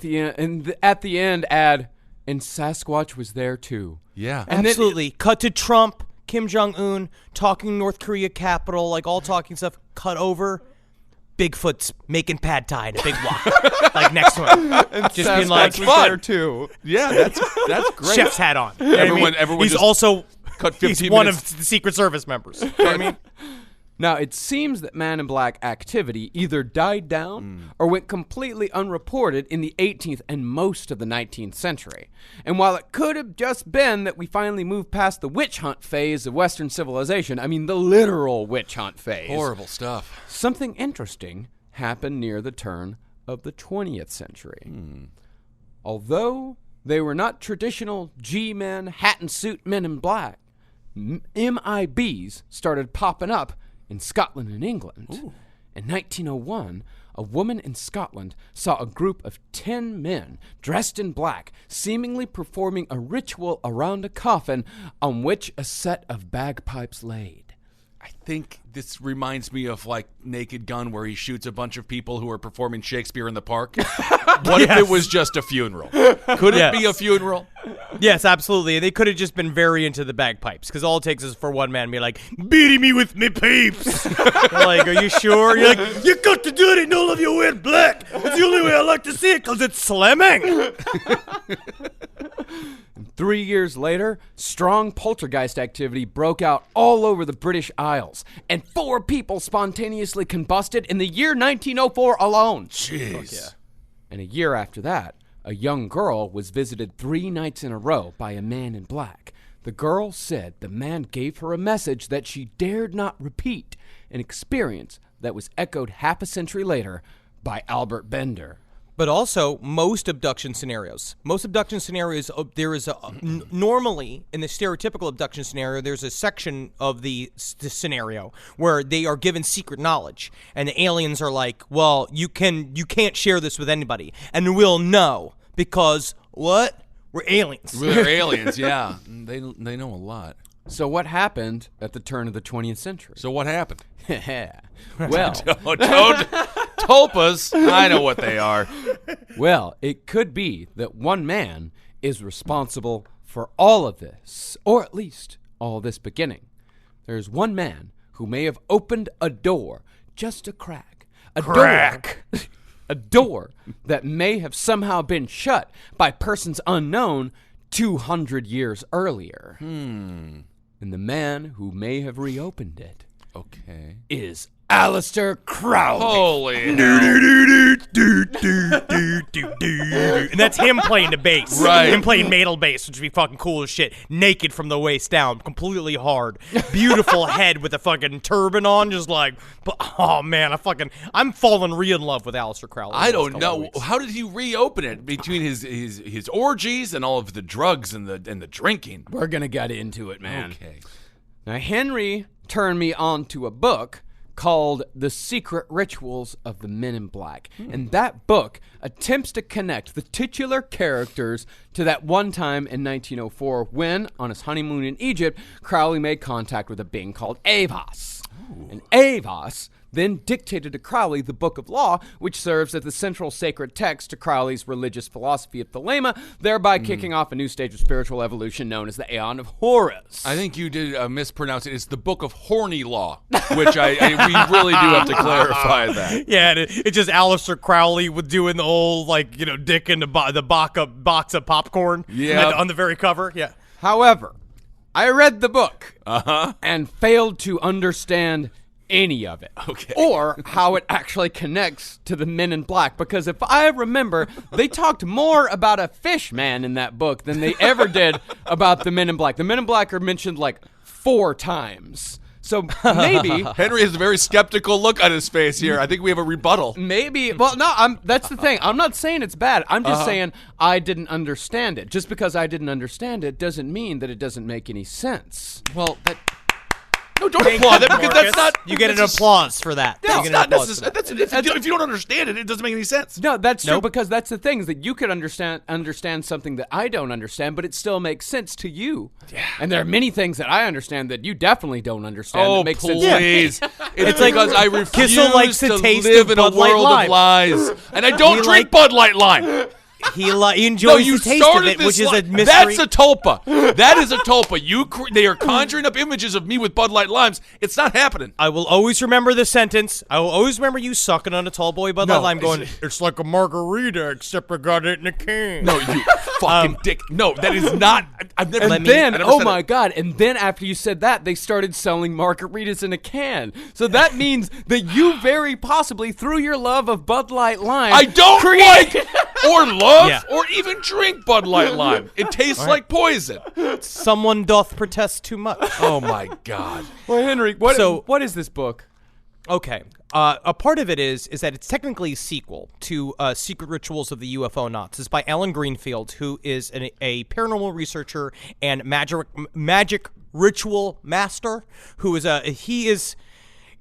the end, add, and Sasquatch was there too. Yeah. And then- Absolutely. Cut to Trump, Kim Jong-un, talking North Korea capital, like all talking stuff. Cut over. Bigfoot's making pad thai in a big wok, like next to him. Just being like, That's fun. there too. Yeah, that's great. chef's hat on. You know what I mean? Everyone he's just also cut 15 he's one minutes. of the Secret Service members. You know what I mean? Now, it seems that Man in Black activity either died down or went completely unreported in the 18th and most of the 19th century. And while it could have just been that we finally moved past the witch hunt phase of Western civilization, I mean the literal witch hunt phase, Horrible stuff. something interesting happened near the turn of the 20th century. Although they were not traditional G-men, hat and suit men in black, MIBs started popping up in Scotland and England. In 1901, a woman in Scotland saw a group of 10 men dressed in black seemingly performing a ritual around a coffin on which a set of bagpipes laid. I think this reminds me of like Naked Gun, where he shoots a bunch of people who are performing Shakespeare in the Park. What if it was just a funeral? Could it be a funeral? Yes, absolutely. They could have just been very into the bagpipes, because all it takes is for one man to be like, beating me with me pipes. Like, are you sure? You're like, you got to do it in all of you wear black. It's the only way I like to see it, because it's slamming. 3 years later, strong poltergeist activity broke out all over the British Isles, and 4 people spontaneously combusted in the year 1904 alone. Jeez. And a year after that, a young girl was visited 3 nights in a row by a man in black. The girl said the man gave her a message that she dared not repeat, an experience that was echoed half a century later by Albert Bender. But also, most abduction scenarios, there is normally, in the stereotypical abduction scenario, there's a section of the scenario where they are given secret knowledge, and the aliens are like, well, you can't share this with anybody, and we'll know, because, what? We're aliens. We're aliens, yeah. They know a lot. So what happened at the turn of the 20th century? So what happened? Well, Tulpas, I know what they are. well, it could be that one man is responsible for all of this, or at least all this beginning. There's one man who may have opened a door, just a crack. A door that may have somehow been shut by persons unknown 200 years earlier. And the man who may have reopened it is Aleister Crowley. Holy And that's him playing the bass. Right. Him playing metal bass, which would be fucking cool as shit. Naked from the waist down, completely hard. Beautiful head with a fucking turban on, just like, oh man, I'm falling real in love with Aleister Crowley. I don't know. How did he reopen it between his orgies and all of the drugs and the drinking? We're going to get into it, man. Okay. Now, Henry turned me on to a book called The Secret Rituals of the Men in Black. And that book attempts to connect the titular characters to that one time in 1904 when, on his honeymoon in Egypt, Crowley made contact with a being called Avos. And Avos then dictated to Crowley the Book of Law, which serves as the central sacred text to Crowley's religious philosophy of Thelema, thereby kicking off a new stage of spiritual evolution known as the Aeon of Horus. I think you did mispronounce it. It's the Book of Horny Law, which we really do have to clarify that. Yeah, it's just Aleister Crowley with doing the whole, dick in the box of popcorn on the very cover. Yeah. However, I read the book and failed to understand any of it. Okay. Or how it actually connects to the Men in Black. Because if I remember, they talked more about a fish man in that book than they ever did about the Men in Black. The Men in Black are mentioned 4 times. So maybe Henry has a very skeptical look on his face here. I think we have a rebuttal. maybe. Well, no. That's the thing. I'm not saying it's bad. I'm just saying I didn't understand it. Just because I didn't understand it doesn't mean that it doesn't make any sense. Well, no, don't applaud that, because that's not. You get an applause for that. No, You it's get an not applause for that. necessary. If you don't understand it, it doesn't make any sense. No, that's true, Nope. because that's the thing, is that you could understand something that I don't understand, but it still makes sense to you. Yeah. And there are many things that I understand that you definitely don't understand that makes sense to please. me. It's because I refuse Kissel likes the to taste live of in a Bud Light world Lime. of lies. And I don't drink Bud Light Lime. He enjoys the taste of it, which is a mystery. That's a tulpa. That is a tulpa. They are conjuring up images of me with Bud Light Limes. It's not happening. I will always remember the sentence. I will always remember you sucking on a tall boy Bud Light Lime going, It's like a margarita, except I got it in a can. No, you fucking dick. No, that is not. I've never. And then, oh my God, and then after you said that, they started selling margaritas in a can. So that means that you very possibly, through your love of Bud Light Lime, I don't like or love or even drink Bud Light Lime. It tastes like poison. someone doth protest too much. Oh my God. Well, Henry, what is this book? Okay. A part of it is that it's technically a sequel to Secret Rituals of the UFO Knots. It's by Alan Greenfield, who is a paranormal researcher and magic ritual master.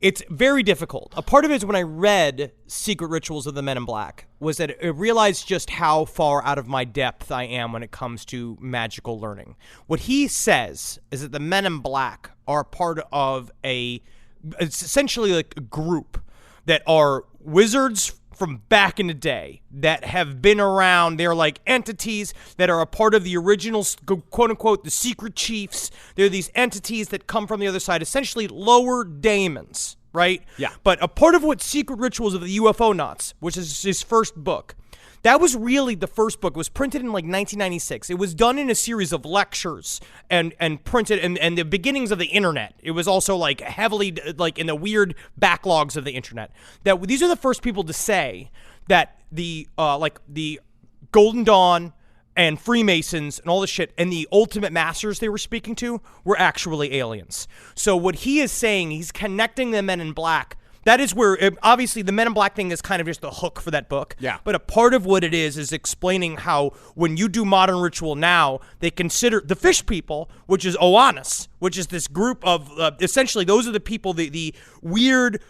It's very difficult. A part of it is when I read Secret Rituals of the Men in Black was that I realized just how far out of my depth I am when it comes to magical learning. What he says is that the Men in Black are part of it's essentially like a group that are wizards from back in the day that have been around. They're like entities that are a part of the original, quote unquote, the secret chiefs. They're these entities that come from the other side, essentially lower daemons, right? Yeah. But a part of what Secret Rituals of the UFO Knots, which is his first book, that was really the first book. It was printed in like 1996. It was done in a series of lectures and printed and the beginnings of the internet. It was also like heavily like in the weird backlogs of the internet. That these are the first people to say that the Golden Dawn and Freemasons and all this shit and the ultimate masters they were speaking to were actually aliens. So what he is saying, he's connecting the Men in Black. That is where, obviously, the Men in Black thing is kind of just the hook for that book. Yeah. But a part of what it is explaining how when you do modern ritual now, they consider the fish people, which is Oannes, which is this group of, essentially, those are the people, the weird,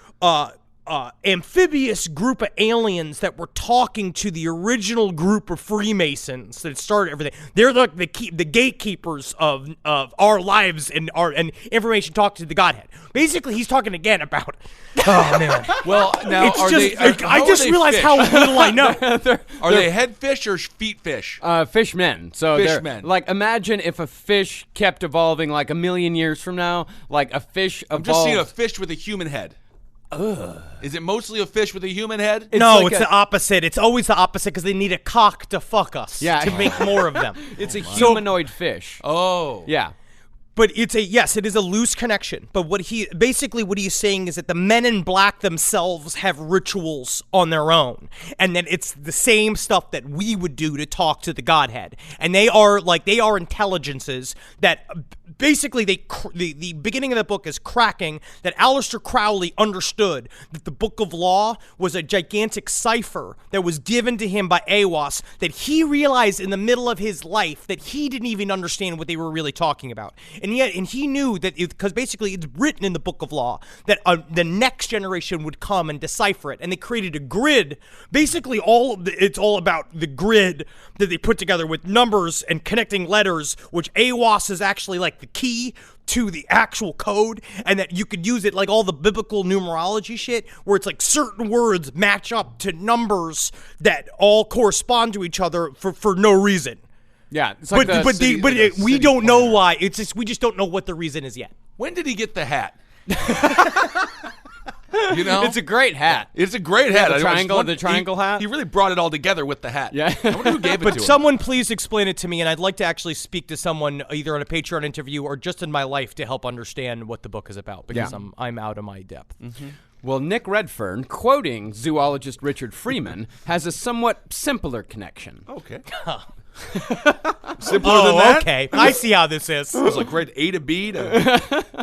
amphibious group of aliens that were talking to the original group of Freemasons that started everything. They're like the gatekeepers of our lives and information talking to the Godhead. Basically, he's talking again about. Oh man. Well, now I just realized how little I know. Are they head fish or feet fish? Fishmen. So Fishmen. Like, imagine if a fish kept evolving like a million years from now. Like a fish evolved. I'm just seeing a fish with a human head. Is it mostly a fish with a human head? It's the opposite. It's always the opposite because they need a cock to fuck us. Yeah. To make more of them. It's a humanoid fish. Oh. Yeah. But it is a loose connection. But what he's saying is that the Men in Black themselves have rituals on their own, and that it's the same stuff that we would do to talk to the Godhead. And they are intelligences that basically the beginning of the book is cracking that Aleister Crowley understood that the Book of Law was a gigantic cipher that was given to him by Aiwass that he realized in the middle of his life that he didn't even understand what they were really talking about. And he knew that because basically it's written in the Book of Law that the next generation would come and decipher it. And they created a grid. Basically, it's all about the grid that they put together with numbers and connecting letters, which Aiwass is actually like the key to the actual code, and that you could use it like all the biblical numerology shit, where it's like certain words match up to numbers that all correspond to each other for no reason. Yeah, it's like we don't know why. It's just we just don't know what the reason is yet. When did he get the hat? You know, it's a great hat. It's a great hat. The triangle hat. He really brought it all together with the hat. Yeah. I wonder who gave it to him. But someone please explain it to me, and I'd like to actually speak to someone either on a Patreon interview or just in my life to help understand what the book is about, because I'm out of my depth. Mm-hmm. Well, Nick Redfern, quoting zoologist Richard Freeman, has a somewhat simpler connection. Okay. Simpler than that? Okay. I see how this is. It was like right A to B to...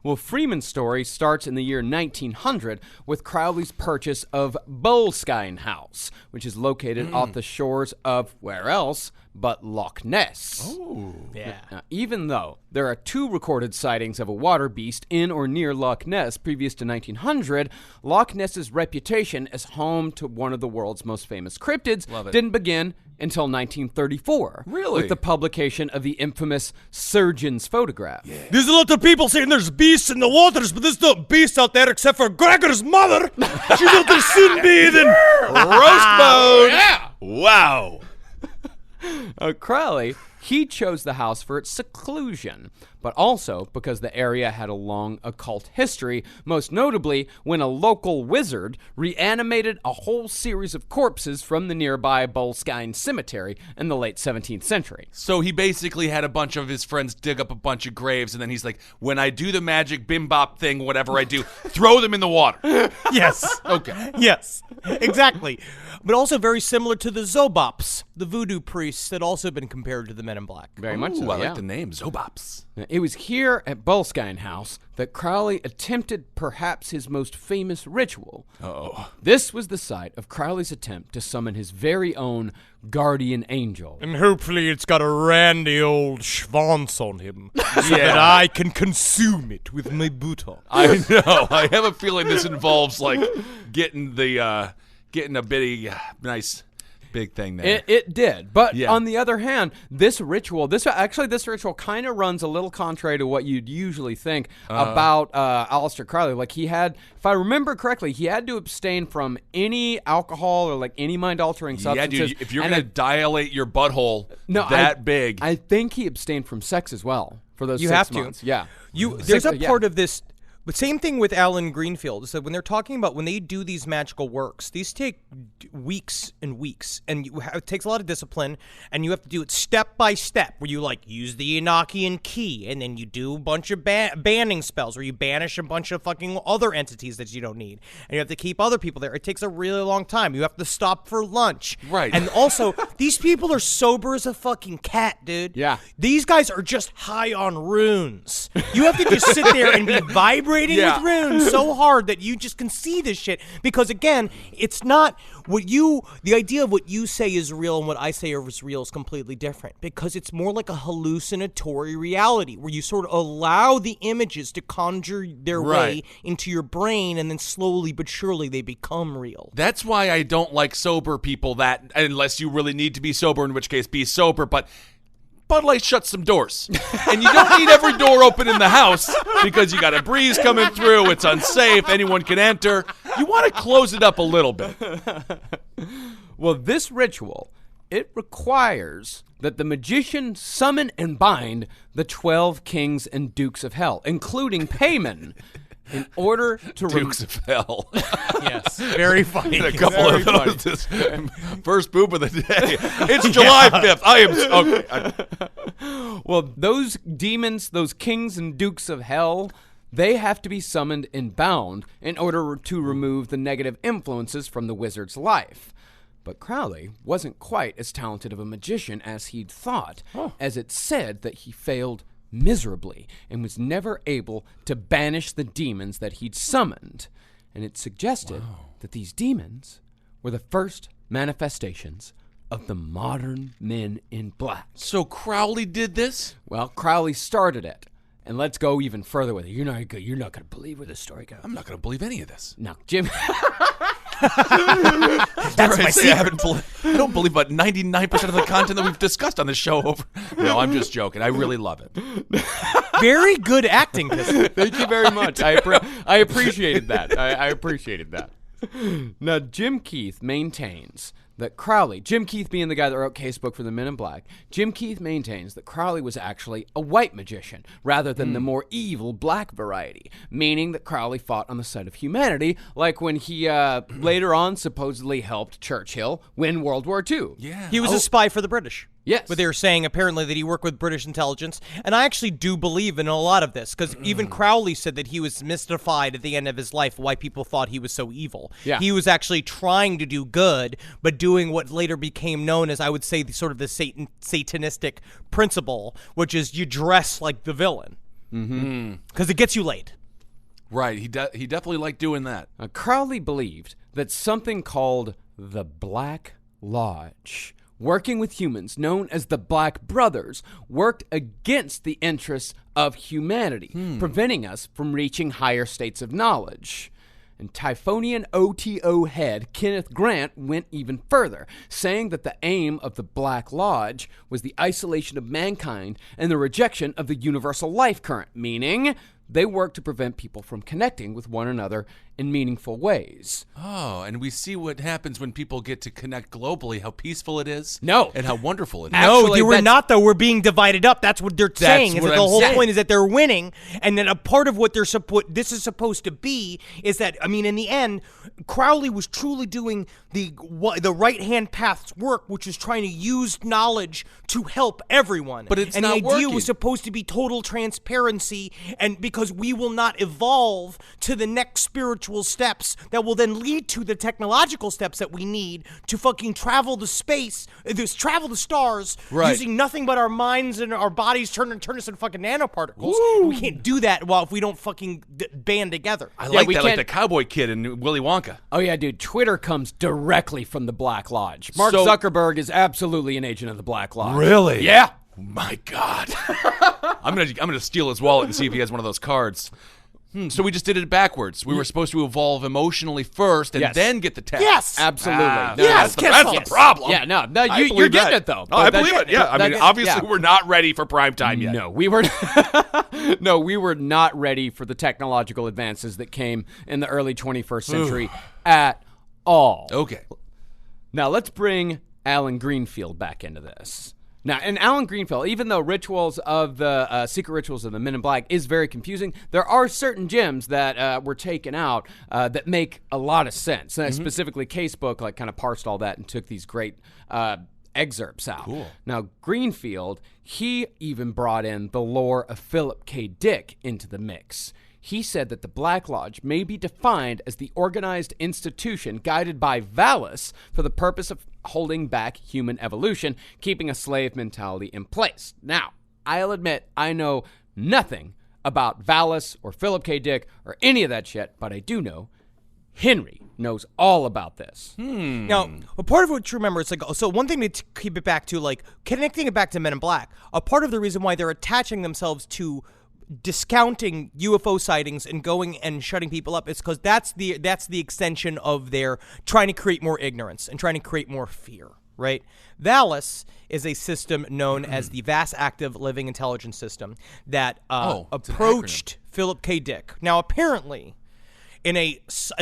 Well, Freeman's story starts in the year 1900 with Crowley's purchase of Boleskine House, which is located off the shores of where else but Loch Ness. Oh. Yeah. Now, even though there are 2 recorded sightings of a water beast in or near Loch Ness previous to 1900, Loch Ness's reputation as home to one of the world's most famous cryptids didn't begin until 1934. Really? With the publication of the infamous Surgeon's photograph. Yeah. There's a lot of people saying there's beasts in the waters, but there's no beast out there except for Gregor's mother. She's out there sunbathing. Roast mode. Yeah. Wow. Crowley, he chose the house for its seclusion, but also because the area had a long occult history, most notably when a local wizard reanimated a whole series of corpses from the nearby Boleskine Cemetery in the late 17th century. So he basically had a bunch of his friends dig up a bunch of graves, and then he's like, when I do the magic bim-bop thing, whatever I do, throw them in the water. Yes. Okay. Yes, exactly. But also very similar to the Zobops, the voodoo priests that also been compared to the Men in Black. Very much so, I yeah. like the name, Zobops. It was here at Boleskine House that Crowley attempted perhaps his most famous ritual. Uh-oh. This was the site of Crowley's attempt to summon his very own guardian angel. And hopefully it's got a randy old schwanz on him so that I can consume it with my buttock. I know. I have a feeling this involves, like, getting a bitty, nice big thing there. It did. But Yeah. on the other hand, this ritual kind of runs a little contrary to what you'd usually think about Aleister Crowley. Like, he had, if I remember correctly, he had to abstain from any alcohol or like any mind-altering Yeah, substances. dude, if you're going to dilate your butthole big. I think he abstained from sex as well for those You 6 have to. months. Yeah. There's a part of this, but same thing with Alan Greenfield, is that when they're talking about when they do these magical works, these take weeks and weeks, and it takes a lot of discipline, and you have to do it step by step, where you like use the Enochian key, and then you do a bunch of banning spells, where you banish a bunch of fucking other entities that you don't need, and you have to keep other people there. It takes a really long time. You have to stop for lunch. Right. And also, these people are sober as a fucking cat, dude. Yeah. These guys are just high on runes. You have to just sit there and be vibrating Yeah. with runes so hard that you just can see this shit. Because again, it's not the idea of what you say is real and what I say is real is completely different. Because it's more like a hallucinatory reality where you sort of allow the images to conjure their way into your brain, and then slowly but surely they become real. That's why I don't like sober people, that unless you really need to be sober, in which case be sober, but Bud Light shuts some doors. And you don't need every door open in the house because you got a breeze coming through, it's unsafe, anyone can enter. You want to close it up a little bit. Well, this ritual, it requires that the magician summon and bind the 12 kings and dukes of hell, including Payman, in order to Dukes of Hell. Yes, very funny. A couple of those. This first boob of the day. It's July 5th. I am okay. Well, those demons, those kings and dukes of hell, they have to be summoned and bound in order to remove the negative influences from the wizard's life. But Crowley wasn't quite as talented of a magician as he'd thought, as it's said that he failed miserably and was never able to banish the demons that he'd summoned. And it suggested that these demons were the first manifestations of the modern Men in Black. So Crowley did this? Well, Crowley started it. And let's go even further with it. You're not going to believe where this story goes. I'm not going to believe any of this. No, Jim. That's my secret. I don't believe about 99% of the content that we've discussed on this show over. No, I'm just joking. I really love it. Very good acting, Kissel. Thank you very much. I appreciated that. I appreciated that. Now, Jim Keith maintains that Crowley, Jim Keith being the guy that wrote Casebook for the Men in Black, Jim Keith maintains that Crowley was actually a white magician rather than the more evil black variety, meaning that Crowley fought on the side of humanity, like when he later on supposedly helped Churchill win World War II. Yeah. He was a spy for the British. Yes. But they were saying apparently that he worked with British intelligence. And I actually do believe in a lot of this, because even Crowley said that he was mystified at the end of his life why people thought he was so evil. Yeah. He was actually trying to do good, but doing what later became known as, I would say, the sort of the satanistic principle, which is you dress like the villain. Because it gets you laid. Right. He definitely liked doing that. Crowley believed that something called the Black Lodge, working with humans known as the Black Brothers, worked against the interests of humanity, preventing us from reaching higher states of knowledge. And Typhonian OTO head Kenneth Grant went even further, saying that the aim of the Black Lodge was the isolation of mankind and the rejection of the universal life current, meaning they worked to prevent people from connecting with one another in meaningful ways. Oh, and we see what happens when people get to connect globally, how peaceful it is. No. And how wonderful it is. No, Actually, they were not, though. We're being divided up. That's what they're saying. Is what that the I'm whole saying. point is that they're winning, and then a part of what this is supposed to be is that, I mean, in the end, Crowley was truly doing the right-hand path's work, which is trying to use knowledge to help everyone. But it's and not the idea working. was supposed to be total transparency, and because we will not evolve to the next spiritual steps that will then lead to the technological steps that we need to fucking travel the space, travel the stars, Right. using nothing but our minds and our bodies turn us into fucking nanoparticles. We can't do that if we don't fucking band together. I like we that, like can't- the cowboy kid in Willy Wonka. Oh, yeah, dude. Twitter comes directly from the Black Lodge. Mark So- Zuckerberg is absolutely an agent of the Black Lodge. Really? Yeah. My God. I'm gonna steal his wallet and see if he has one of those cards. So we just did it backwards. We were supposed to evolve emotionally first and Yes. then get the test. Yes! Absolutely. Ah, No, Yes, that's the problem. Yeah, no, I you're believe getting that. it, though. Oh, I But believe that- it. Yeah, I that- mean, obviously yeah. we're not ready for prime time yet. No, we were no, we were not ready for the technological advances that came in the early 21st century at all. Okay. Now let's bring Alan Greenfield back into this. Now, and Alan Greenfield, even though Rituals of the Secret Rituals of the Men in Black is very confusing, there are certain gems that were taken out that make a lot of sense. Specifically, Casebook kind of parsed all that and took these great excerpts out. Cool. Now, Greenfield, he even brought in the lore of Philip K. Dick into the mix. He said that the Black Lodge may be defined as the organized institution guided by Valis for the purpose of holding back human evolution, keeping a slave mentality in place. Now, I'll admit I know nothing about Valis or Philip K. Dick or any of that shit, but I do know Henry knows all about this. Now, a part of what you remember is like, so one thing to keep it back to, like, connecting it back to Men in Black, a part of the reason why they're attaching themselves to discounting UFO sightings and going and shutting people up is because that's the extension of their trying to create more ignorance and trying to create more fear, right? Valis is a system known as the Vast Active Living Intelligence System that it's an approached Philip K. Dick. Now, apparently, in a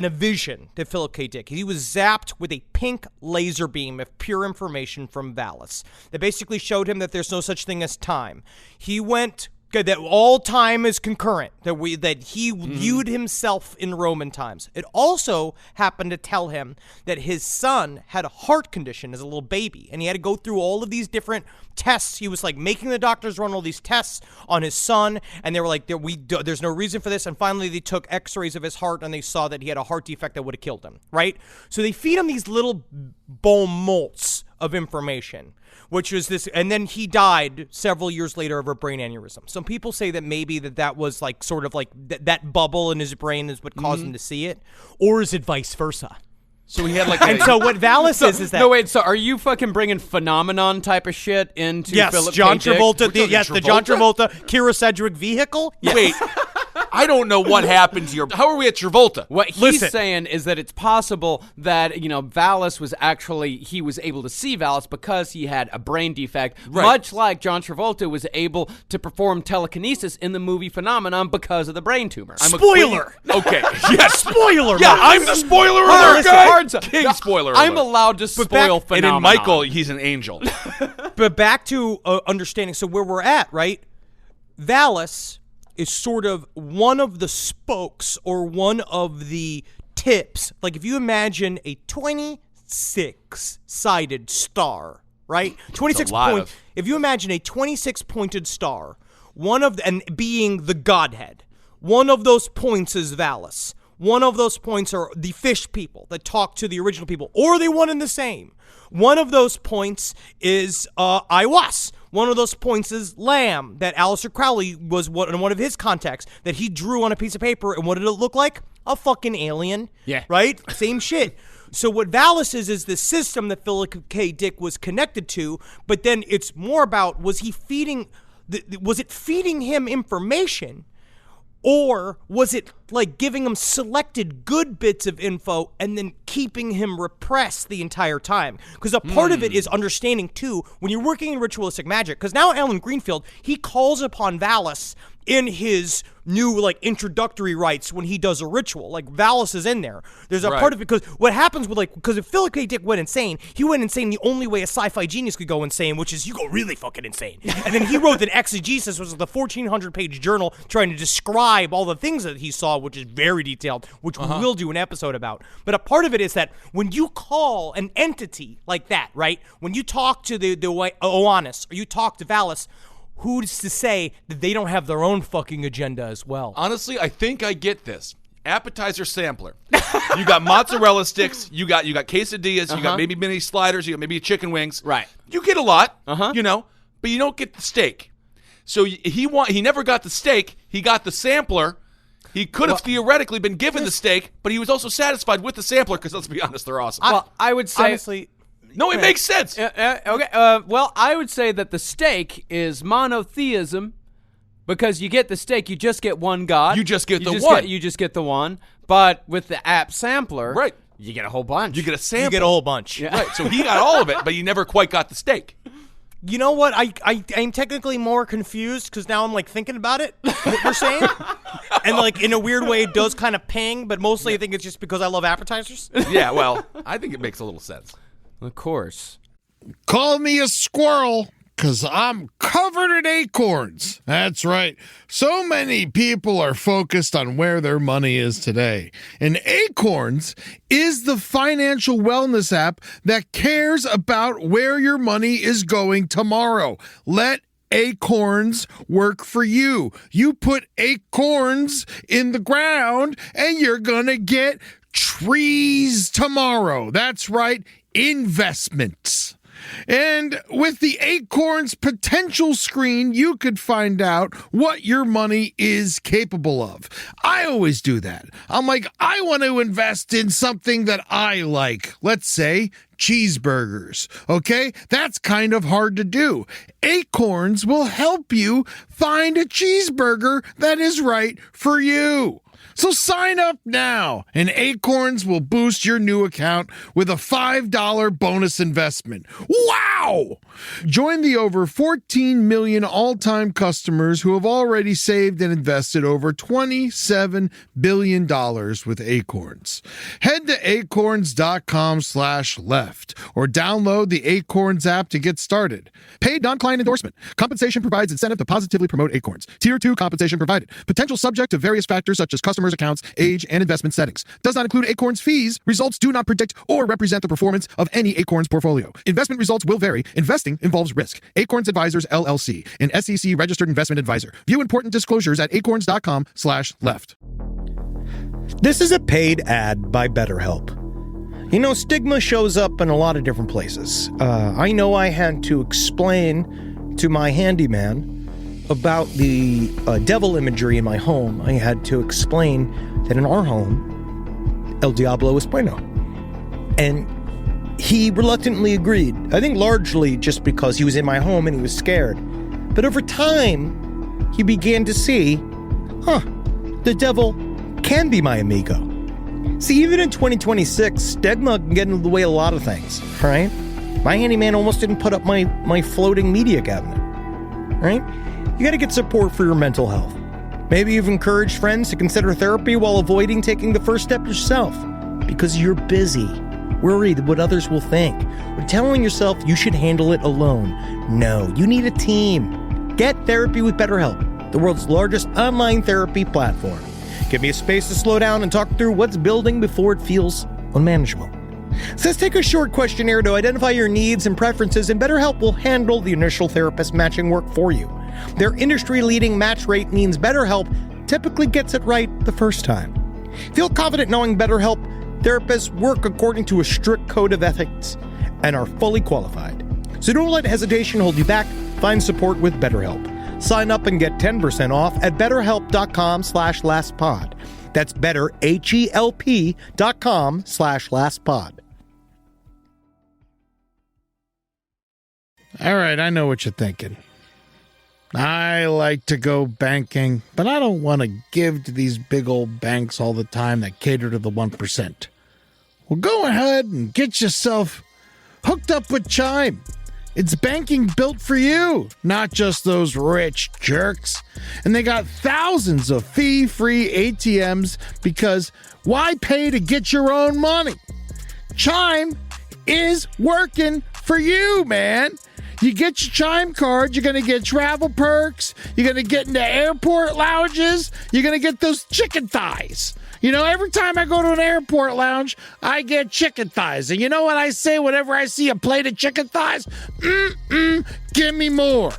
vision to Philip K. Dick, he was zapped with a pink laser beam of pure information from Valis that basically showed him that there's no such thing as time. He went that all time is concurrent, that he viewed himself in Roman times. It also happened to tell him that his son had a heart condition as a little baby, and he had to go through all of these different tests. He was like making the doctors run all these tests on his son, and they were like, there's no reason for this, and finally they took x-rays of his heart, and they saw that he had a heart defect that would have killed him, right? So they feed him these little bone molts of information, which was this, and then he died several years later of a brain aneurysm. Some people say that maybe that was like sort of like that bubble in his brain is what caused him to see it, or is it vice versa? So he had like And so what Valis is that No, wait, so are you fucking bringing phenomenon type of shit into yes, Philip John K. Dick? Travolta, the John Travolta, Kira Sedgwick vehicle. Yes. Wait, I don't know what happened to your. How are we at Travolta? What he's Listen. saying is that it's possible that, Valis was actually, he was able to see Valis because he had a brain defect, much like John Travolta was able to perform telekinesis in the movie Phenomenon because of the brain tumor. Spoiler. Okay. Yes. Spoiler. Yeah, Mark. I'm the spoiler Hard- alert guy. hard- King spoiler I'm alert. allowed to spoil And Phenomenon. in Michael, he's an angel. But back to understanding, so where we're at, right? Valis is sort of one of the spokes or one of the tips. Like if you imagine a 26-sided star, right? 26 lot point. of- If you imagine a 26-pointed star, and being the Godhead, one of those points is Valis. One of those points are the fish people that talk to the original people, or are they one and the same? One of those points is Aiwas. One of those points is Lamb, that Aleister Crowley was in one of his contexts, that he drew on a piece of paper, and what did it look like? A fucking alien. Yeah. Right? Same shit. So what Valis is the system that Philip K. Dick was connected to, but then it's more about, was it feeding him information? Or was it like giving him selected good bits of info and then keeping him repressed the entire time? Because a part of it is understanding, too, when you're working in ritualistic magic, because now Alan Greenfield, he calls upon Valis in his new like introductory rites when he does a ritual. Like Valis is in there. There's a part of it because what happens with like because if Philip K. Dick went insane, he went insane the only way a sci-fi genius could go insane, which is you go really fucking insane. And then he wrote an exegesis, which was the 1,400-page journal trying to describe all the things that he saw, which is very detailed, which we will do an episode about. But a part of it is that when you call an entity like that, right? When you talk to the Oannes or you talk to Valis, who's to say that they don't have their own fucking agenda as well? Honestly, I think I get this. Appetizer sampler. You got mozzarella sticks. You got quesadillas. You got maybe mini sliders. You got maybe chicken wings. Right. You get a lot. You know, but you don't get the steak. So he never got the steak. He got the sampler. He could have theoretically been given the steak, but he was also satisfied with the sampler because let's be honest, they're awesome. Well, I would say honestly. No, it makes sense. Okay. Well, I would say that the steak is monotheism because you get the steak, you just get one god. You just get the one. You just get the one. But with the app sampler, right, you get a whole bunch. You get a sample. You get a whole bunch. Yeah. Right. So he got all of it, but he never quite got the steak. You know what? I'm technically more confused because now I'm like thinking about it, what you're saying. And like in a weird way, it does kind of ping, but mostly I think it's just because I love appetizers. Yeah, well, I think it makes a little sense. Of course. Call me a squirrel, because I'm covered in acorns. That's right. So many people are focused on where their money is today. And Acorns is the financial wellness app that cares about where your money is going tomorrow. Let Acorns work for you. You put acorns in the ground and you're gonna get trees tomorrow. That's right, investments. And with the Acorns potential screen, you could find out what your money is capable of. I always do that. I'm like, I want to invest in something that I like. Let's say cheeseburgers. Okay? That's kind of hard to do. Acorns will help you find a cheeseburger that is right for you. So sign up now, and Acorns will boost your new account with a $5 bonus investment. Wow! Join the over 14 million all-time customers who have already saved and invested over $27 billion with Acorns. Head to acorns.com/left or download the Acorns app to get started. Paid non-client endorsement. Compensation provides incentive to positively promote Acorns. Tier 2 compensation provided. Potential subject to various factors such as customers' accounts, age, and investment settings. Does not include Acorns fees. Results do not predict or represent the performance of any Acorns portfolio. Investment results will vary. Investing involves risk. Acorns Advisors, LLC, an SEC registered investment advisor. View important disclosures at acorns.com/left. This is a paid ad by BetterHelp. You know, stigma shows up in a lot of different places. I know I had to explain to my handyman about the devil imagery in my home. I had to explain that in our home, El Diablo es bueno. And he reluctantly agreed. I think largely just because he was in my home and he was scared. But over time, he began to see, the devil can be my amigo. See, even in 2026, stigma can get in the way of a lot of things, right? My handyman almost didn't put up my floating media cabinet, right? You got to get support for your mental health. Maybe you've encouraged friends to consider therapy while avoiding taking the first step yourself because you're busy, worried what others will think, or telling yourself you should handle it alone. No, you need a team. Get therapy with BetterHelp, the world's largest online therapy platform. Give me a space to slow down and talk through what's building before it feels unmanageable. So let's take a short questionnaire to identify your needs and preferences, and BetterHelp will handle the initial therapist matching work for you. Their industry-leading match rate means BetterHelp typically gets it right the first time. Feel confident knowing BetterHelp therapists work according to a strict code of ethics and are fully qualified. So don't let hesitation hold you back. Find support with BetterHelp. Sign up and get 10% off at betterhelp.com/lastpod. That's betterhelp.com/lastpod. All right, I know what you're thinking. I like to go banking, but I don't want to give to these big old banks all the time that cater to the 1%. Well, go ahead and get yourself hooked up with Chime. It's banking built for you, not just those rich jerks. And they got thousands of fee-free ATMs because why pay to get your own money? Chime is working for you, man. You get your Chime card, you're going to get travel perks, you're going to get into airport lounges, you're going to get those chicken thighs. You know, every time I go to an airport lounge, I get chicken thighs. And you know what I say whenever I see a plate of chicken thighs? Give me more.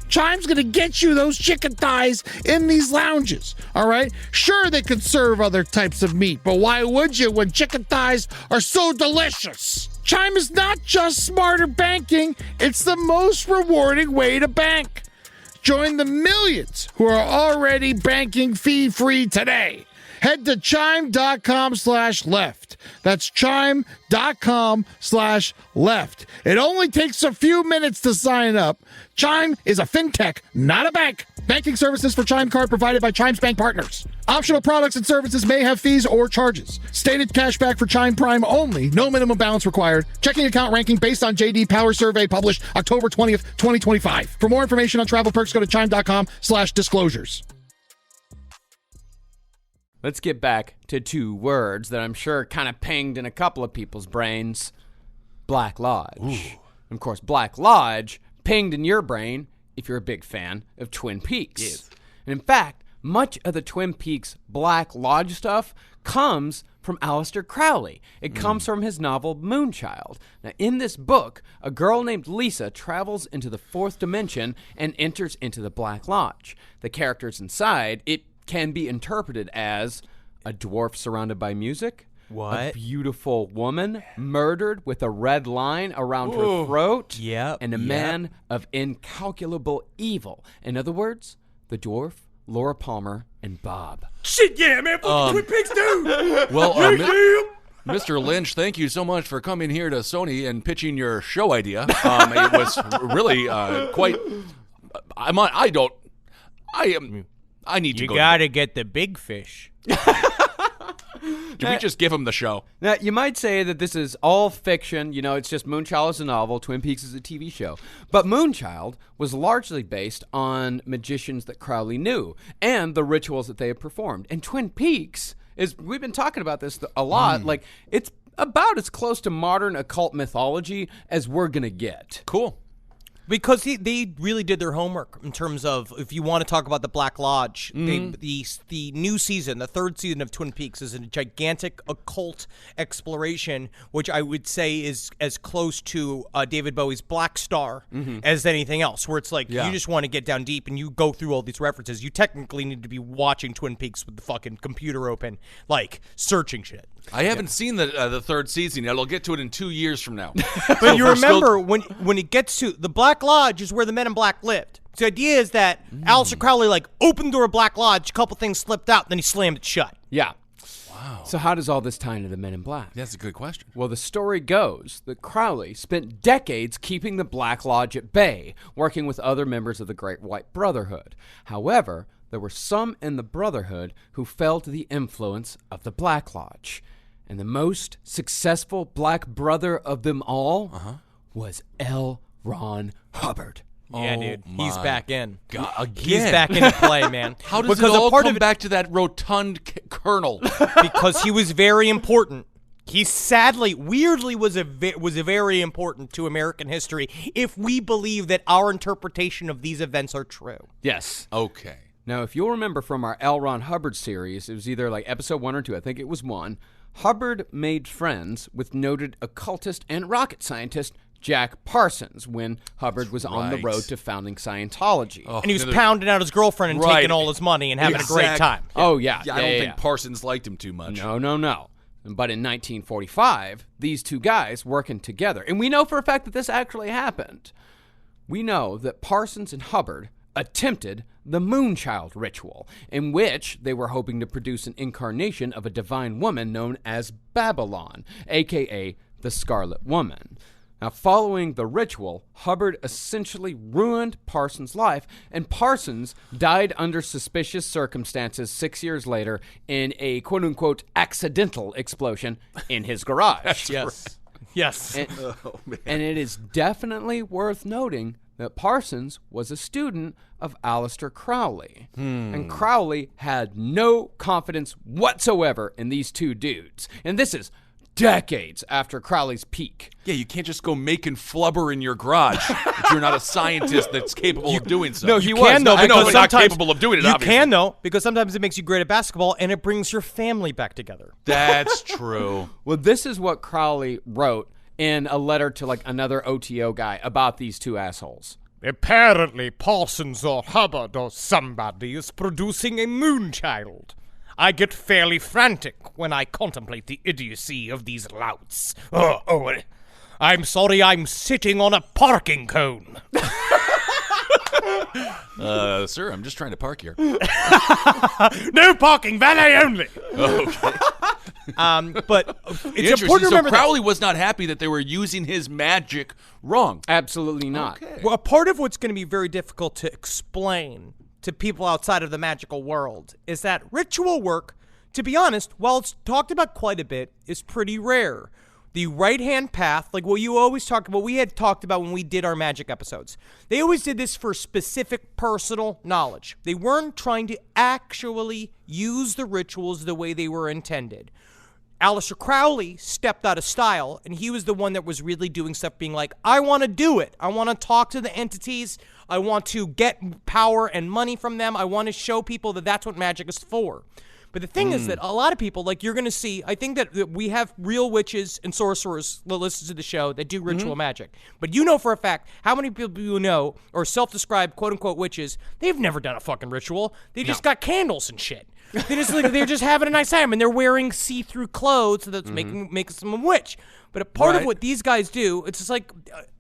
Chime's going to get you those chicken thighs in these lounges, all right? Sure, they could serve other types of meat, but why would you when chicken thighs are so delicious? Chime is not just smarter banking, it's the most rewarding way to bank. Join the millions who are already banking fee-free today. Head to chime.com/left. That's chime.com/left. It only takes a few minutes to sign up. Chime is a fintech, not a bank. Banking services for Chime Card provided by Chime's bank partners. Optional products and services may have fees or charges. Stated cashback for Chime Prime only. No minimum balance required. Checking account ranking based on JD Power Survey published October 20th, 2025. For more information on travel perks, go to chime.com/disclosures. Let's get back to two words that I'm sure kind of pinged in a couple of people's brains. Black Lodge. Ooh. Of course, Black Lodge pinged in your brain if you're a big fan of Twin Peaks. Yes. And in fact, much of the Twin Peaks Black Lodge stuff comes from Aleister Crowley. It comes from his novel Moonchild. Now, in this book, a girl named Lisa travels into the fourth dimension and enters into the Black Lodge. The characters inside, it can be interpreted as a dwarf surrounded by music, a beautiful woman murdered with a red line around her throat, and a man of incalculable evil. In other words, the dwarf, Laura Palmer, and Bob. Shit, yeah, man. Fucking Twin Peaks, dude. Well, Mr. Lynch, thank you so much for coming here to Sony and pitching your show idea. It was really quite. I need to go. You gotta get the big fish. Did we just give him the show? Now, you might say that this is all fiction. You know, it's just Moonchild is a novel, Twin Peaks is a TV show. But Moonchild was largely based on magicians that Crowley knew and the rituals that they had performed. And Twin Peaks is, we've been talking about this a lot, like, it's about as close to modern occult mythology as we're going to get. Cool. Because they really did their homework in terms of, if you want to talk about the Black Lodge, the new season, the third season of Twin Peaks is a gigantic occult exploration, which I would say is as close to David Bowie's Black Star as anything else, where it's like you just want to get down deep and you go through all these references. You technically need to be watching Twin Peaks with the fucking computer open, like searching shit. I haven't seen the third season yet. I'll get to it in 2 years from now. But you remember when it gets to the Black Lodge is where the Men in Black lived. So the idea is that Aleister Crowley opened the door of Black Lodge, a couple things slipped out, and then he slammed it shut. Yeah. Wow. So how does all this tie into the Men in Black? That's a good question. Well, the story goes that Crowley spent decades keeping the Black Lodge at bay, working with other members of the Great White Brotherhood. However, there were some in the Brotherhood who fell to the influence of the Black Lodge. And the most successful Black Brother of them all was L. Ron Hubbard. Yeah, dude. He's back in. God, again. He's back into play, man. How does it all come back to that rotund colonel? Because he was very important. He weirdly was very important to American history if we believe that our interpretation of these events are true. Yes. Okay. Now, if you'll remember from our L. Ron Hubbard series, it was either like episode 1 or 2, I think it was 1, Hubbard made friends with noted occultist and rocket scientist Jack Parsons when Hubbard was on the road to founding Scientology. And he was pounding out his girlfriend and taking all his money and having a great time. Oh, yeah. I don't think Parsons liked him too much. No. But in 1945, these two guys working together, and we know for a fact that this actually happened. We know that Parsons and Hubbard attempted the Moonchild ritual, in which they were hoping to produce an incarnation of a divine woman known as Babylon, a.k.a. the Scarlet Woman. Now, following the ritual, Hubbard essentially ruined Parsons' life, and Parsons died under suspicious circumstances 6 years later in a quote-unquote accidental explosion in his garage. Yes. Yes. And it is definitely worth noting that Parsons was a student of Aleister Crowley. And Crowley had no confidence whatsoever in these two dudes. And this is decades after Crowley's peak. Yeah, you can't just go making flubber in your garage if you're not a scientist that's capable of doing so. No, you you can though. I know, Because but not sometimes capable of doing it. You obviously. can though, because sometimes it makes you great at basketball, and it brings your family back together. That's true. Well, this is what Crowley wrote in a letter to like another OTO guy about these two assholes. Apparently, Parsons or Hubbard or somebody is producing a moonchild. I get fairly frantic when I contemplate the idiocy of these louts. I'm sorry I'm sitting on a parking cone. Sir, I'm just trying to park here. No parking, valet only. Okay. But it's Interesting. important to So remember Crowley was not happy that they were using his magic wrong. Absolutely not. Okay. Well, a part of what's going to be very difficult to explain to people outside of the magical world is that ritual work, to be honest, while it's talked about quite a bit, is pretty rare. The right-hand path, like what you always talk about, we had talked about when we did our magic episodes. They always did this for specific personal knowledge. They weren't trying to actually use the rituals the way they were intended. Aleister Crowley stepped out of style, and he was the one that was really doing stuff being like, I want to do it. I want to talk to the entities. I want to get power and money from them. I want to show people that that's what magic is for. But the thing is that a lot of people, like you're going to see, I think that we have real witches and sorcerers that listen to the show that do ritual magic. But you know for a fact, how many people you know or self-described quote-unquote witches, they've never done a fucking ritual. They just got candles and shit. They're just having a nice time, and they're wearing see-through clothes, so that's making them a witch. But a part of what these guys do, it's just like,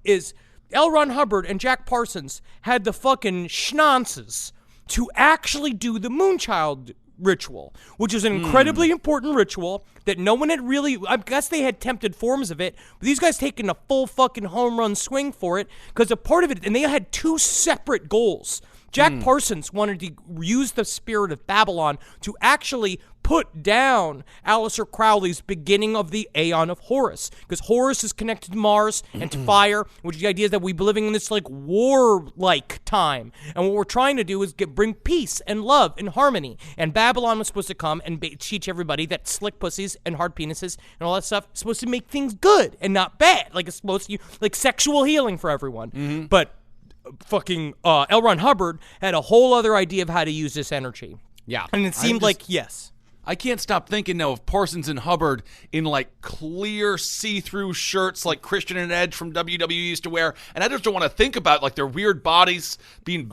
is L. Ron Hubbard and Jack Parsons had the fucking schnonces to actually do the Moonchild ritual, which is an incredibly important ritual that no one had really, I guess they had tempted forms of it, but these guys taking a full fucking home run swing for it, because a part of it, and they had two separate goals. Jack Parsons wanted to use the spirit of Babylon to actually put down Aleister Crowley's beginning of the Aeon of Horus, because Horus is connected to Mars and to fire, which the idea is that we be living in this like war-like time, and what we're trying to do is bring peace and love and harmony. And Babylon was supposed to come and teach everybody that slick pussies and hard penises and all that stuff is supposed to make things good and not bad, like it's supposed to like sexual healing for everyone. But fucking L. Ron Hubbard had a whole other idea of how to use this energy. Yeah. And it seemed like, yes. I can't stop thinking now of Parsons and Hubbard in like clear see-through shirts like Christian and Edge from WWE used to wear, and I just don't want to think about like their weird bodies being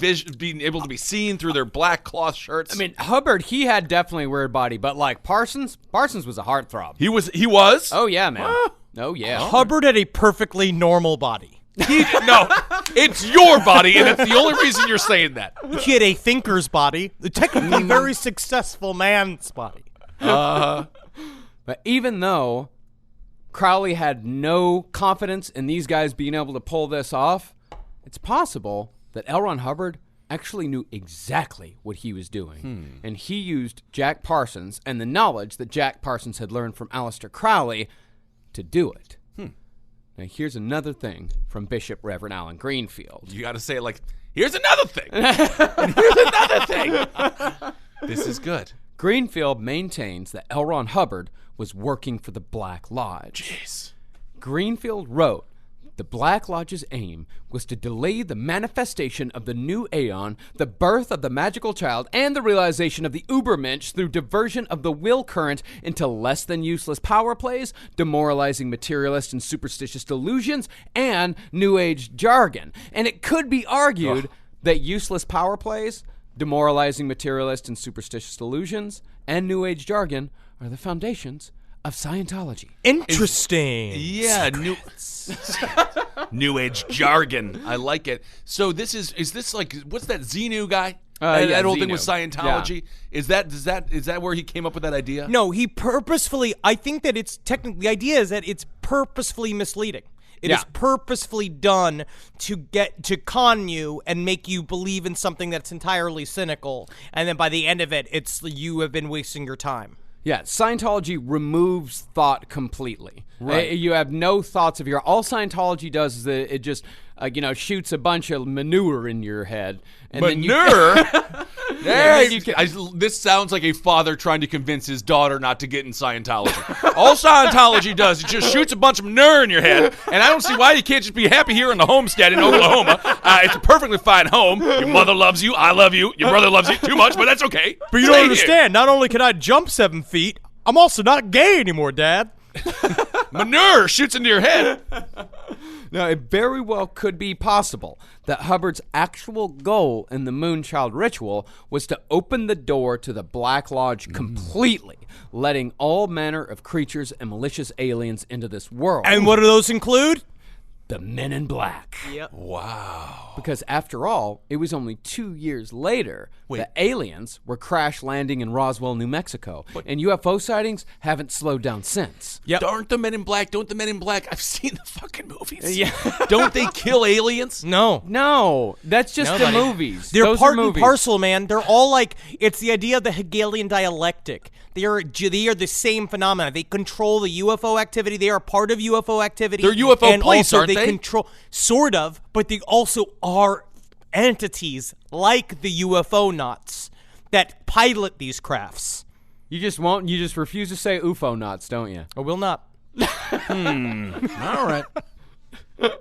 able to be seen through their black cloth shirts. I mean, Hubbard, he had definitely a weird body, but like Parsons was a heartthrob. he was. Oh yeah, man. Oh yeah. Hubbard had a perfectly normal body. No, it's your body, and it's the only reason you're saying that. He had a thinker's body, a technically very successful man's body. But even though Crowley had no confidence in these guys being able to pull this off, it's possible that L. Ron Hubbard actually knew exactly what he was doing. And he used Jack Parsons and the knowledge that Jack Parsons had learned from Aleister Crowley to do it. Now, here's another thing from Bishop Reverend Alan Greenfield. You got to say it like, here's another thing. And here's another thing. This is good. Greenfield maintains that L. Ron Hubbard was working for the Black Lodge. Jeez. Greenfield wrote, the Black Lodge's aim was to delay the manifestation of the new Aeon, the birth of the magical child, and the realization of the Ubermensch through diversion of the will current into less than useless power plays, demoralizing materialist and superstitious delusions, and New Age jargon. And it could be argued that useless power plays, demoralizing materialist and superstitious delusions, and New Age jargon are the foundations of Scientology. Interesting. Yeah, New Age jargon. I like it. So is this like, what's that Xenu guy? That old thing with Scientology. Yeah. Is that where he came up with that idea? No, he purposefully, I think that it's technically, the idea is that it's purposefully misleading. It is purposefully done to con you and make you believe in something that's entirely cynical. And then by the end of it, it's you have been wasting your time. Yeah, Scientology removes thought completely. Right. You have no thoughts of your. All Scientology does is that it just, shoots a bunch of manure in your head. And Manure? then you This sounds like a father trying to convince his daughter not to get in Scientology. All Scientology does is just shoots a bunch of manure in your head, and I don't see why you can't just be happy here in the homestead in Oklahoma. It's a perfectly fine home. Your mother loves you. I love you. Your brother loves you too much, but that's okay. But you don't understand. Not only can I jump 7 feet, I'm also not gay anymore, Dad. Manure shoots into your head. Now, it very well could be possible that Hubbard's actual goal in the Moonchild ritual was to open the door to the Black Lodge completely, letting all manner of creatures and malicious aliens into this world. And what do those include? The Men in Black. Yep. Wow. Because after all, it was only 2 years later that aliens were crash landing in Roswell, New Mexico. And UFO sightings haven't slowed down since. Yep. Don't the Men in Black, I've seen the fucking movies. Yeah. Don't they kill aliens? No, that's just the movies. They're Those part are and movies. parcel, man. They're all like, it's the idea of the Hegelian dialectic. They are the same phenomena. They control the UFO activity. They are part of UFO activity. They're UFO and police, also aren't they? Control, sort of, but they also are entities like the UFO nuts that pilot these crafts. You just refuse to say UFO knots, don't you? I will not. All right.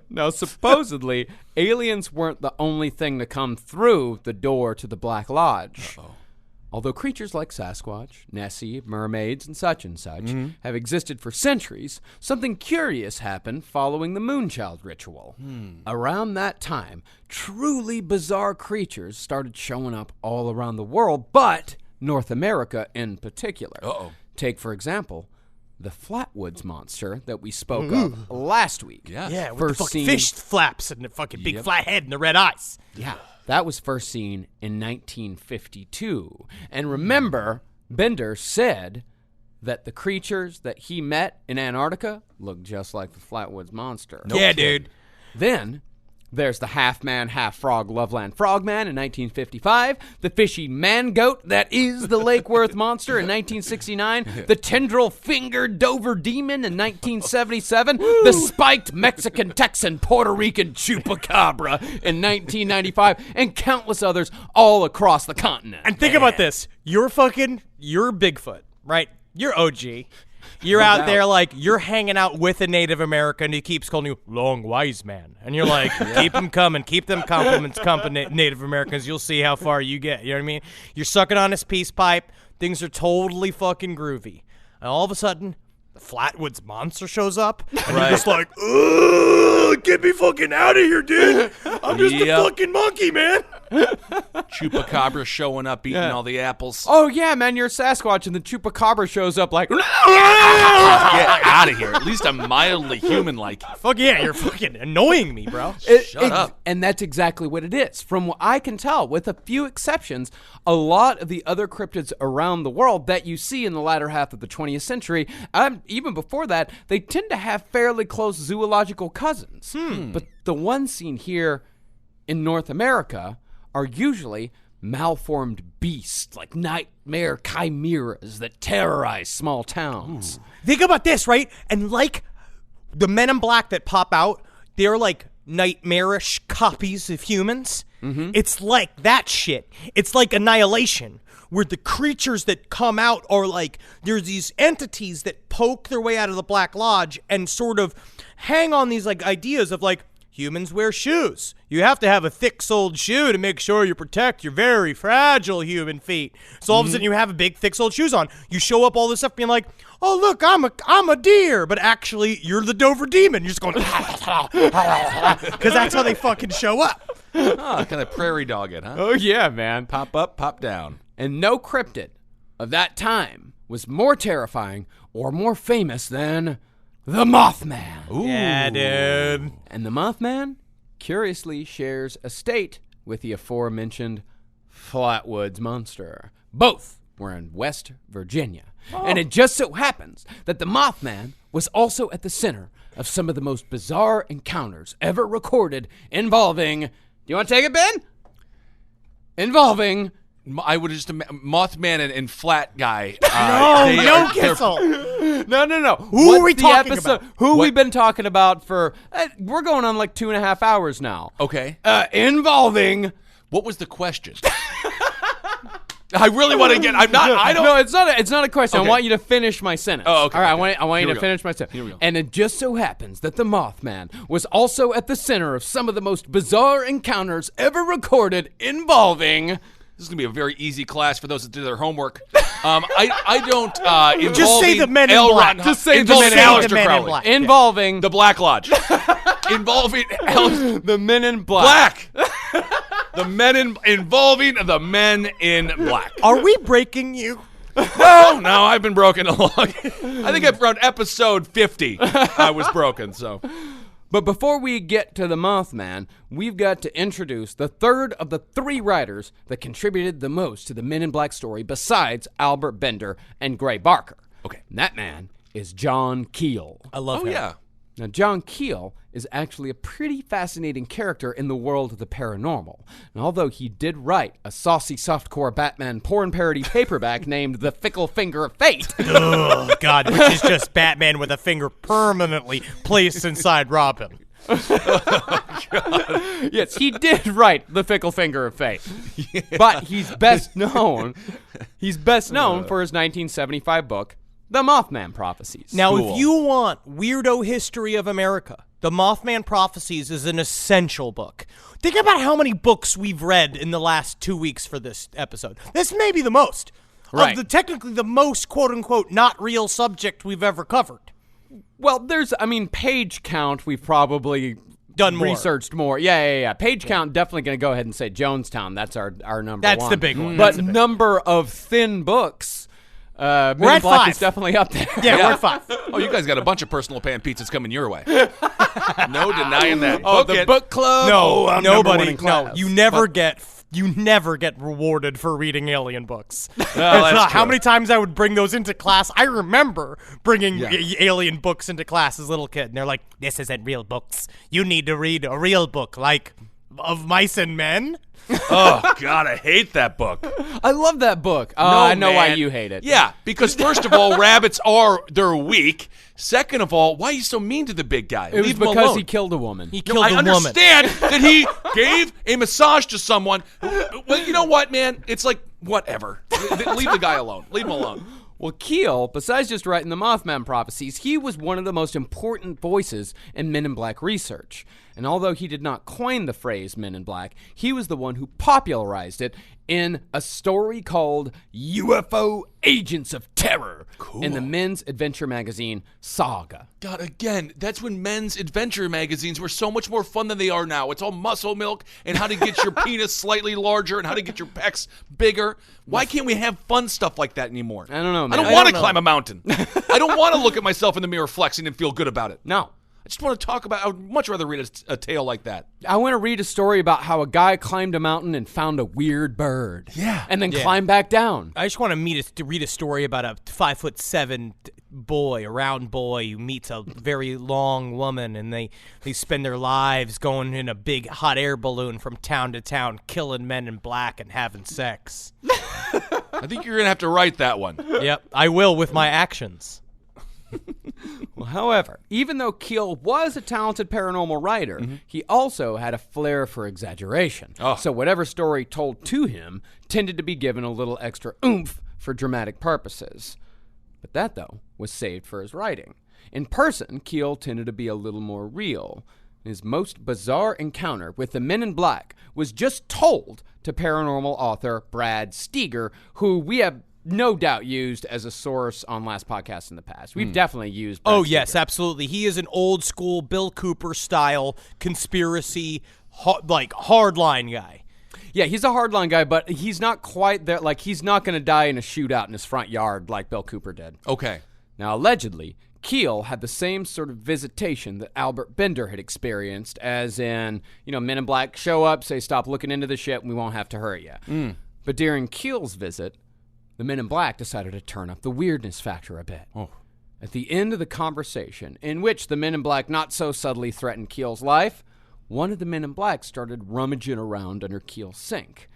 Now, supposedly, aliens weren't the only thing to come through the door to the Black Lodge. Uh-oh. Although creatures like Sasquatch, Nessie, mermaids, and such have existed for centuries, something curious happened following the Moonchild ritual. Around that time, truly bizarre creatures started showing up all around the world, but North America in particular. Uh-oh. Take, for example, the Flatwoods monster that we spoke of last week. Yeah, with First the fucking seen- fish flaps and the fucking big flat head and the red eyes. Yeah, that was first seen in 1952. And remember, Bender said that the creatures that he met in Antarctica looked just like the Flatwoods monster. Yeah, dude. Then there's the half-man, half-frog Loveland Frogman in 1955, the fishy man-goat that is the Lake Worth monster in 1969, the tendril-fingered Dover demon in 1977, the spiked Mexican-Texan Puerto Rican chupacabra in 1995, and countless others all across the continent. And think about this. You're Bigfoot, right? You're OG. You're out there like, you're hanging out with a Native American who keeps calling you Long Wise Man. And you're like, keep them coming. Keep them compliments coming, Native Americans. You'll see how far you get. You know what I mean? You're sucking on his peace pipe. Things are totally fucking groovy. And all of a sudden, the Flatwoods monster shows up. And you're just like, ugh, get me fucking out of here, dude. I'm just a fucking monkey, man. Chupacabra showing up, eating all the apples. Oh, yeah, man, you're Sasquatch, and the chupacabra shows up like, Get out of here. At least I'm mildly human-like. Fuck yeah, you're fucking annoying me, bro. Shut up. And that's exactly what it is. From what I can tell, with a few exceptions, a lot of the other cryptids around the world that you see in the latter half of the 20th century, even before that, they tend to have fairly close zoological cousins. But the ones seen here in North America are usually malformed beasts like nightmare chimeras that terrorize small towns. Think about this, right? And like the Men in Black that pop out, they're like nightmarish copies of humans. It's like that shit. It's like Annihilation, where the creatures that come out are like, there's these entities that poke their way out of the Black Lodge and sort of hang on these like ideas of like, humans wear shoes. You have to have a thick-soled shoe to make sure you protect your very fragile human feet. So all of a sudden you have a big, thick-soled shoes on. You show up all this stuff being like, oh, look, I'm a deer. But actually, you're the Dover demon. You're just going, because that's how they fucking show up. Oh, kind of prairie dog it, huh? Oh, yeah, man. Pop up, pop down. And no cryptid of that time was more terrifying or more famous than the Mothman. Ooh. Yeah, dude. And the Mothman, curiously, shares a state with the aforementioned Flatwoods monster. Both were in West Virginia. And it just so happens that the Mothman was also at the center of some of the most bizarre encounters ever recorded involving... Do you want to take it, Ben? Involving I would just Mothman and Flat Guy. No, Kissel. No. Who are we talking about? Who we've been talking about for? We're going on like 2.5 hours now. Okay. Involving. What was the question? I really want to get. I don't. No, it's not a question. Okay. I want you to finish my sentence. Oh, okay. All right, Okay. I want you Here to we go. finish my sentence. Here we go. And it just so happens that the Mothman was also at the center of some of the most bizarre encounters ever recorded involving. This is gonna be a very easy class for those that do their homework. I don't. Just say the Men in L. Black. Ron- Just say involving the Men in Aleister Crowley. Black. Involving The Black Lodge. Involving the Men in Black. the men involving the Men in Black. Are we breaking you? No, I've been broken along. I think around episode 50, I was broken. So, But before we get to the Mothman, we've got to introduce the third of the 3 writers that contributed the most to the Men in Black story besides Albert Bender and Gray Barker. Okay. And that man is John Keel. I love him. yeah. Now, John Keel is actually a pretty fascinating character in the world of the paranormal. And although he did write a saucy softcore Batman porn parody paperback named The Fickle Finger of Fate, Oh, God, which is just Batman with a finger permanently placed inside Robin. yes, he did write The Fickle Finger of Fate. But he's best known for his 1975 book, The Mothman Prophecies. Now, Cool. if you want weirdo history of America, The Mothman Prophecies is an essential book. Think about how many books we've read in the last 2 weeks for this episode. This may be the most. Right. Technically the most quote-unquote not real subject we've ever covered. Well, page count, we've probably Done more. researched more. Yeah. Page count, definitely going to go ahead and say Jonestown. That's our number That's one. the big one. But That's the big number of thin books, Men in at Black 5. is definitely up there. Yeah, we're at 5. Oh, you guys got a bunch of personal pan pizzas coming your way. No denying that. Oh, Book the it. book club. No, I'm number one nobody. in No, class. you never get rewarded for reading alien books. that's How true. many times I would bring those into class? I remember bringing alien books into class as a little kid, and they're like, "This isn't real books. You need to read a real book, like Of Mice and Men." Oh, God, I hate that book. I love that book. No, I know why man. you hate it. Yeah, because first of all, rabbits they're weak. Second of all, why are you so mean to the big guy? It was Leave him because alone. he killed a woman. He No, killed I a woman. understand that he gave a massage to someone. Well, you know what, man? It's like, whatever. Leave the guy alone. Leave him alone. Well, Keel, besides just writing the Mothman Prophecies, he was one of the most important voices in Men in Black research. And although he did not coin the phrase Men in Black, he was the one who popularized it in a story called UFO Agents of Terror in the men's adventure magazine Saga. God, again, that's when men's adventure magazines were so much more fun than they are now. It's all muscle milk and how to get your penis slightly larger and how to get your pecs bigger. Why can't we have fun stuff like that anymore? I don't know, I man. don't want to climb a mountain. I don't want to look at myself in the mirror flexing and feel good about it. No. I just want to talk about, I would much rather read a tale like that. I want to read a story about how a guy climbed a mountain and found a weird bird. Yeah. And then climbed back down. I just want to read a story about a 5'7" boy, a round boy who meets a very long woman, and they spend their lives going in a big hot air balloon from town to town, killing men in black and having sex. I think you're going to have to write that one. Yep, I will with my actions. Well, however, even though Keel was a talented paranormal writer, he also had a flair for exaggeration. Oh. So whatever story told to him tended to be given a little extra oomph for dramatic purposes. But that, though, was saved for his writing. In person, Keel tended to be a little more real. His most bizarre encounter with the Men in Black was just told to paranormal author Brad Steger, who we have no doubt used as a source on last podcasts in the past. We've definitely used Brad Steger. Yes, absolutely. He is an old school Bill Cooper style conspiracy, hardline guy. Yeah, he's a hardline guy, but he's not quite there. Like, he's not going to die in a shootout in his front yard like Bill Cooper did. Okay. Now, allegedly, Keel had the same sort of visitation that Albert Bender had experienced, as in, Men in Black show up, say, stop looking into the shit, and we won't have to hurt you. But during Keel's visit, the Men in Black decided to turn up the weirdness factor a bit. Oh. At the end of the conversation, in which the Men in Black not so subtly threatened Keel's life, one of the Men in Black started rummaging around under Keel's sink.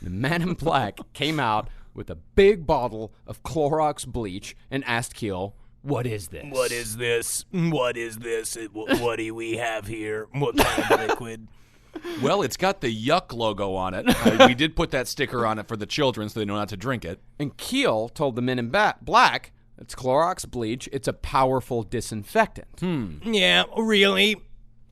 The man in black came out with a big bottle of Clorox bleach and asked Keel, "What is this? What is this? What is this? What do we have here? What kind of liquid? Well, it's got the Yuck logo on it. We did put that sticker on it for the children so they know not to drink it. And Keel told the men in black, "It's Clorox bleach. It's a powerful disinfectant." Yeah, really?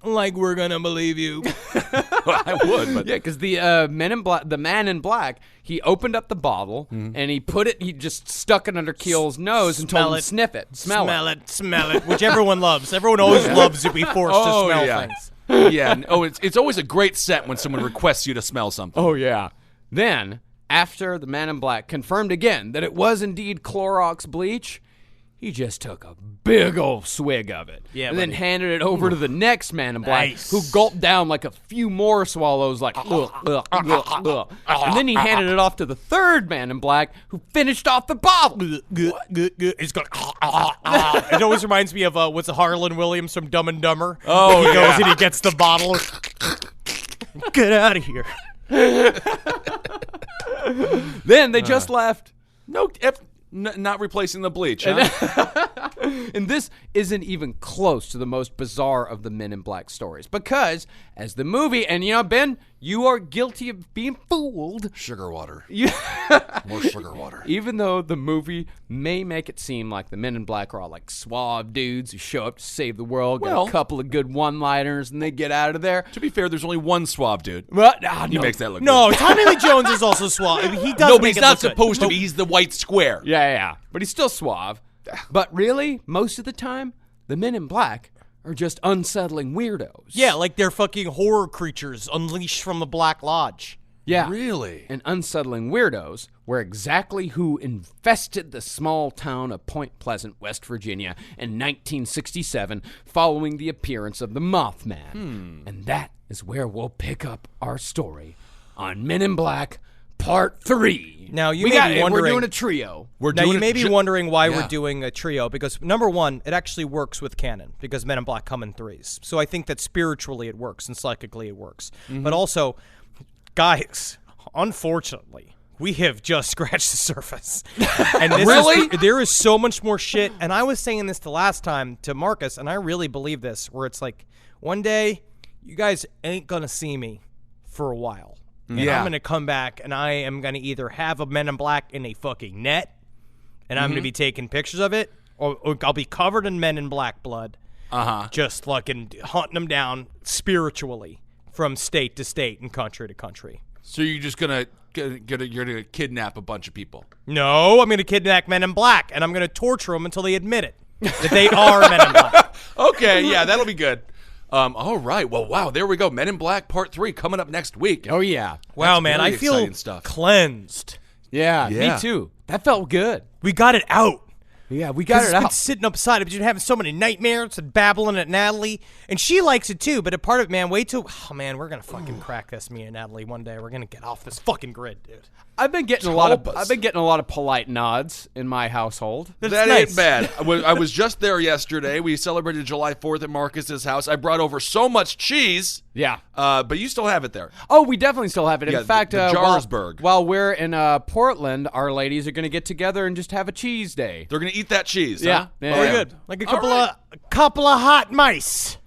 Like we're gonna believe you? I would, but Yeah, because the man in black, he opened up the bottle and he just stuck it under Keel's nose and told him to sniff it, smell it. Smell it. Which everyone loves. Everyone always loves to be forced to smell things. Yeah. It's always a great scent when someone requests you to smell something. Oh yeah. Then, after the man in black confirmed again that it was indeed Clorox bleach, he just took a big old swig of it. Yeah, and then buddy. handed it over to the next man in black, Nice. who gulped down like a few more swallows, like, ugh, ugh, ugh, ugh. And then he handed it off to the third man in black, who finished off the bottle. Good. It's going. It always reminds me of what's the Harlan Williams from Dumb and Dumber. Oh, he goes yeah. and he gets the bottle. Get out of here. Then they just left. Not replacing the bleach, huh? And this isn't even close to the most bizarre of the Men in Black stories. Because, as the movie, and Ben, you are guilty of being fooled. Sugar water. You, More sugar water. even though the movie may make it seem like the Men in Black are all like suave dudes who show up to save the world, get Well- a couple of good one-liners, and they get out of there. To be fair, there's only one suave dude. But, He makes that look No, good. Tommy Lee Jones is also suave. He does. No, but make he's it not look good. supposed to be. He's the white square. Yeah. But he's still suave. But really, most of the time, the Men in Black are just unsettling weirdos. Yeah, like they're fucking horror creatures unleashed from the Black Lodge. Yeah. Really? And unsettling weirdos were exactly who infested the small town of Point Pleasant, West Virginia in 1967 following the appearance of the Mothman. And that is where we'll pick up our story on Men in Black Part 3. Now, you we may got be it. wondering- We're doing a trio. Now, you may be wondering why Yeah. we're doing a trio, because, number one, it actually works with canon, because Men in Black come in threes. So I think that spiritually it works, and psychically it works. But also, guys, unfortunately, we have just scratched the surface. And this Really? there is so much more shit, and I was saying this the last time to Marcus, and I really believe this, where it's like, one day, you guys ain't gonna see me for a while. And Yeah. I'm going to come back, and I am going to either have a Men in Black in a fucking net, and I'm going to be taking pictures of it, or I'll be covered in Men in Black blood, just fucking hunting them down spiritually from state to state and country to country. So you're just you're gonna kidnap a bunch of people. No, I'm going to kidnap Men in Black, and I'm going to torture them until they admit it, that they are Men in Black. Okay, yeah, that'll be good. All right. Well, wow, there we go. Men in Black Part 3 coming up next week. Oh, yeah. Wow, That's man, very I feel exciting stuff. cleansed. Yeah, Yeah. me too. That felt good. We got it out. Yeah, we got It's it been out. sitting upside. I've been having so many nightmares and babbling at Natalie, and she likes it too. But a part of it, man, wait till we're gonna fucking crack this. Me and Natalie one day. We're gonna get off this fucking grid, dude. I've been getting Help us. I've been getting a lot of polite nods in my household. That's That nice. ain't bad. I was just there yesterday. We celebrated July 4th at Marcus's house. I brought over so much cheese. Yeah. But you still have it there. Oh, we definitely still have it. Yeah, In fact, the while, Jarlsberg. while we're in Portland, our ladies are going to get together and just have a cheese day. They're gonna eat that cheese. Yeah. Huh? Yeah. Very Yeah. good. Like a All right. couple of hot mice.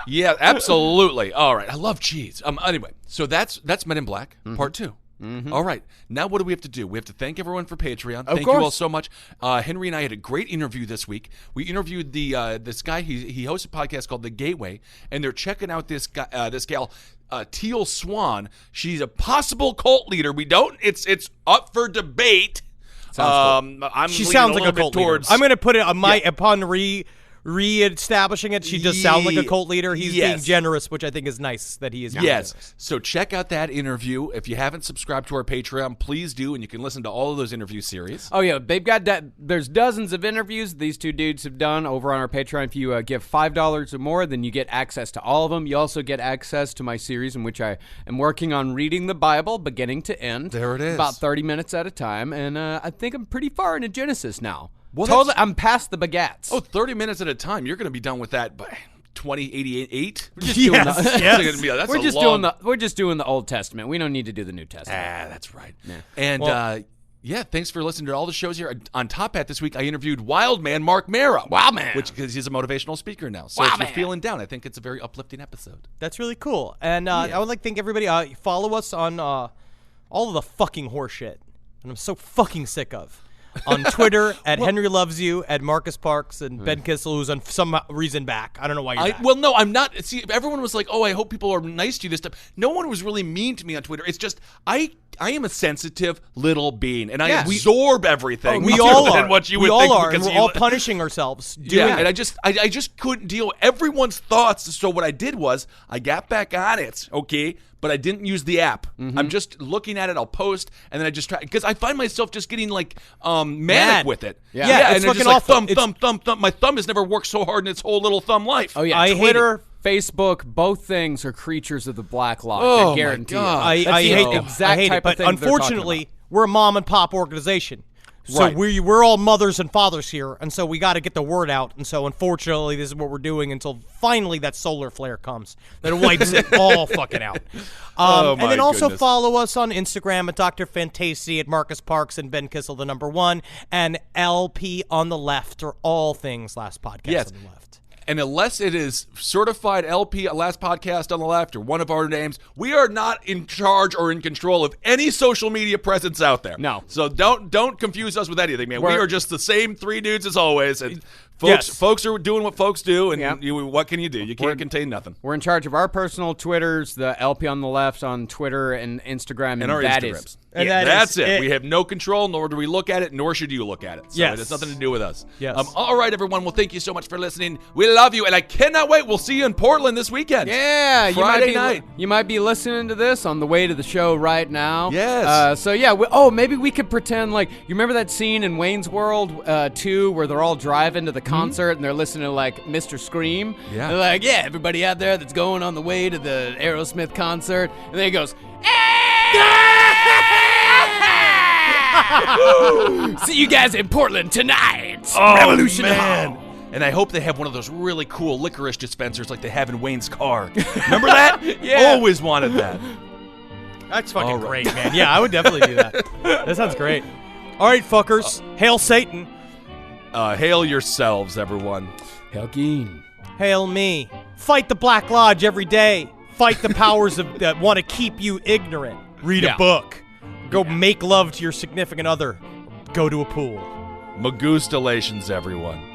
Yeah, absolutely. All right. I love cheese. Anyway, so that's Men in Black Part 2. All right. Now what do we have to do? We have to thank everyone for Patreon. Thank you all course. so much. Henry and I had a great interview this week. We interviewed this guy. He hosts a podcast called The Gateway, and they're checking out this guy, this gal, Teal Swan. She's a possible cult leader. It's up for debate. I'm She leaning sounds a like a little bit cult leader. towards. I'm gonna put it on my upon re-establishing it. She just sounds like a cult leader. He's being Yes. generous, which I think is nice that he is. being Yes. generous. So check out that interview. If you haven't subscribed to our Patreon, please do, and you can listen to all of those interview series. Oh, yeah. They've got there's dozens of interviews these two dudes have done over on our Patreon. If you give $5 or more, then you get access to all of them. You also get access to my series in which I am working on reading the Bible beginning to end. There it is. About 30 minutes at a time. And I think I'm pretty far into Genesis now. Well, Totally, that's- I'm past the bagats. Oh, 30 minutes at a time. You're going to be done with that by 2088. We're just doing We're just doing the Old Testament. We don't need to do the New Testament. That's right. Yeah. And thanks for listening to all the shows here. On Top Hat this week, I interviewed Wildman Mark Mara. Wildman. Because he's a motivational speaker now. So if you're feeling down, I think it's a very uplifting episode. That's really cool. And I would like to thank everybody. Follow us on all of the fucking horse shit. And I'm so fucking sick of. On Twitter, at Henry Loves You, at Marcus Parks, and Ben Kissel, who's on some reason back. I don't know why you're back. Well, no, I'm not. See, everyone was like, oh, I hope people are nice to you this time. No one was really mean to me on Twitter. It's just, I am a sensitive little being, and I absorb everything. We all are. What you we would all think are, and we're all punishing ourselves doing it. And I just couldn't deal with everyone's thoughts. So what I did was, I got back on it, okay? But I didn't use the app. I'm just looking at it. I'll post, and then I just try because I find myself just getting like manic with it. Yeah, it's fucking just like awful. Thumb. My thumb has never worked so hard in its whole little thumb life. Oh yeah, I Twitter, Facebook, both things are creatures of the black law. Oh, I guarantee my God. you. I hate the exact I hate type it, but of thing they're talking unfortunately, about. we're a mom and pop organization. So Right. we're all mothers and fathers here, and so we got to get the word out. And so unfortunately, this is what we're doing until finally that solar flare comes that wipes it all fucking out. And then also follow us on Instagram at Dr. Fantasy, at Marcus Parks, and Ben Kissel, the number 1, and LP on the left, or all things Last Podcast on the left. And unless it is certified LP, Last Podcast on the Left, or one of our names, we are not in charge or in control of any social media presence out there. No. So don't confuse us with anything, man. We are just the same three dudes as always. And folks are doing what folks do, and what can you do? You can't contain nothing. We're in charge of our personal Twitters, the LP on the left on Twitter and Instagram, and our that Instagrams. is. And That's it. We have no control, nor do we look at it, nor should you look at it. So it has nothing to do with us. Yes. All right, everyone. Well, thank you so much for listening. We love you, and I cannot wait. We'll see you in Portland this weekend. Yeah, Friday night. You might be listening to this on the way to the show right now. Yes. Maybe we could pretend like you remember that scene in Wayne's World 2 where they're all driving to the concert and they're listening to like Mr. Scream. Yeah. They're like, yeah, everybody out there that's going on the way to the Aerosmith concert, and then he goes, see you guys in Portland tonight. Revolution man. Hall. And I hope they have one of those really cool licorice dispensers like they have in Wayne's car. Remember that? Yeah. Always wanted that. That's fucking great, man. Yeah, I would definitely do that. That sounds great. All right, fuckers. Hail Satan. Hail yourselves, everyone. Helgeen. Hail me. Fight the Black Lodge every day. Fight the powers that want to keep you ignorant. Read a book. Go make love to your significant other. Go to a pool. Magustalations, everyone.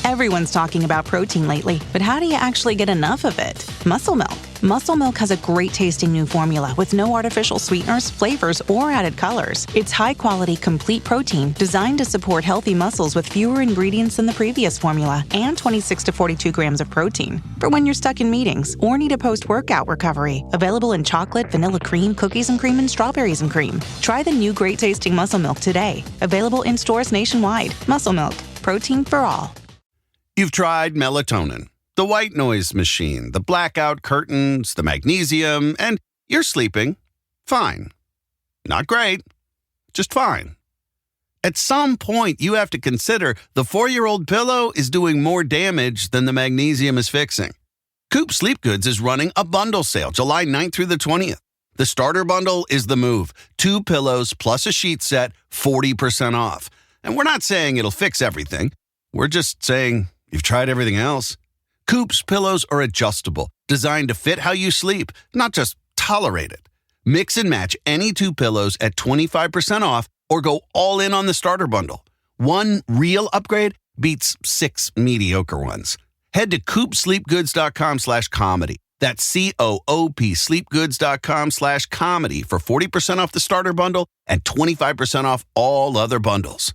Everyone's talking about protein lately, but how do you actually get enough of it? Muscle Milk. Muscle Milk has a great tasting new formula with no artificial sweeteners, flavors, or added colors. It's high quality, complete protein designed to support healthy muscles with fewer ingredients than the previous formula and 26 to 42 grams of protein. For when you're stuck in meetings or need a post-workout recovery. Available in chocolate, vanilla cream, cookies and cream, and strawberries and cream. Try the new great tasting Muscle Milk today. Available in stores nationwide. Muscle Milk. Protein for all. You've tried melatonin, the white noise machine, the blackout curtains, the magnesium, and you're sleeping fine. Not great, just fine. At some point, you have to consider the 4-year-old pillow is doing more damage than the magnesium is fixing. Coop Sleep Goods is running a bundle sale July 9th through the 20th. The starter bundle is the move. 2 pillows plus a sheet set, 40% off. And we're not saying it'll fix everything. We're just saying you've tried everything else. Coop's pillows are adjustable, designed to fit how you sleep, not just tolerate it. Mix and match any 2 pillows at 25% off or go all in on the starter bundle. One real upgrade beats 6 mediocre ones. Head to coopsleepgoods.com/comedy. That's COOP sleepgoods.com/comedy for 40% off the starter bundle and 25% off all other bundles.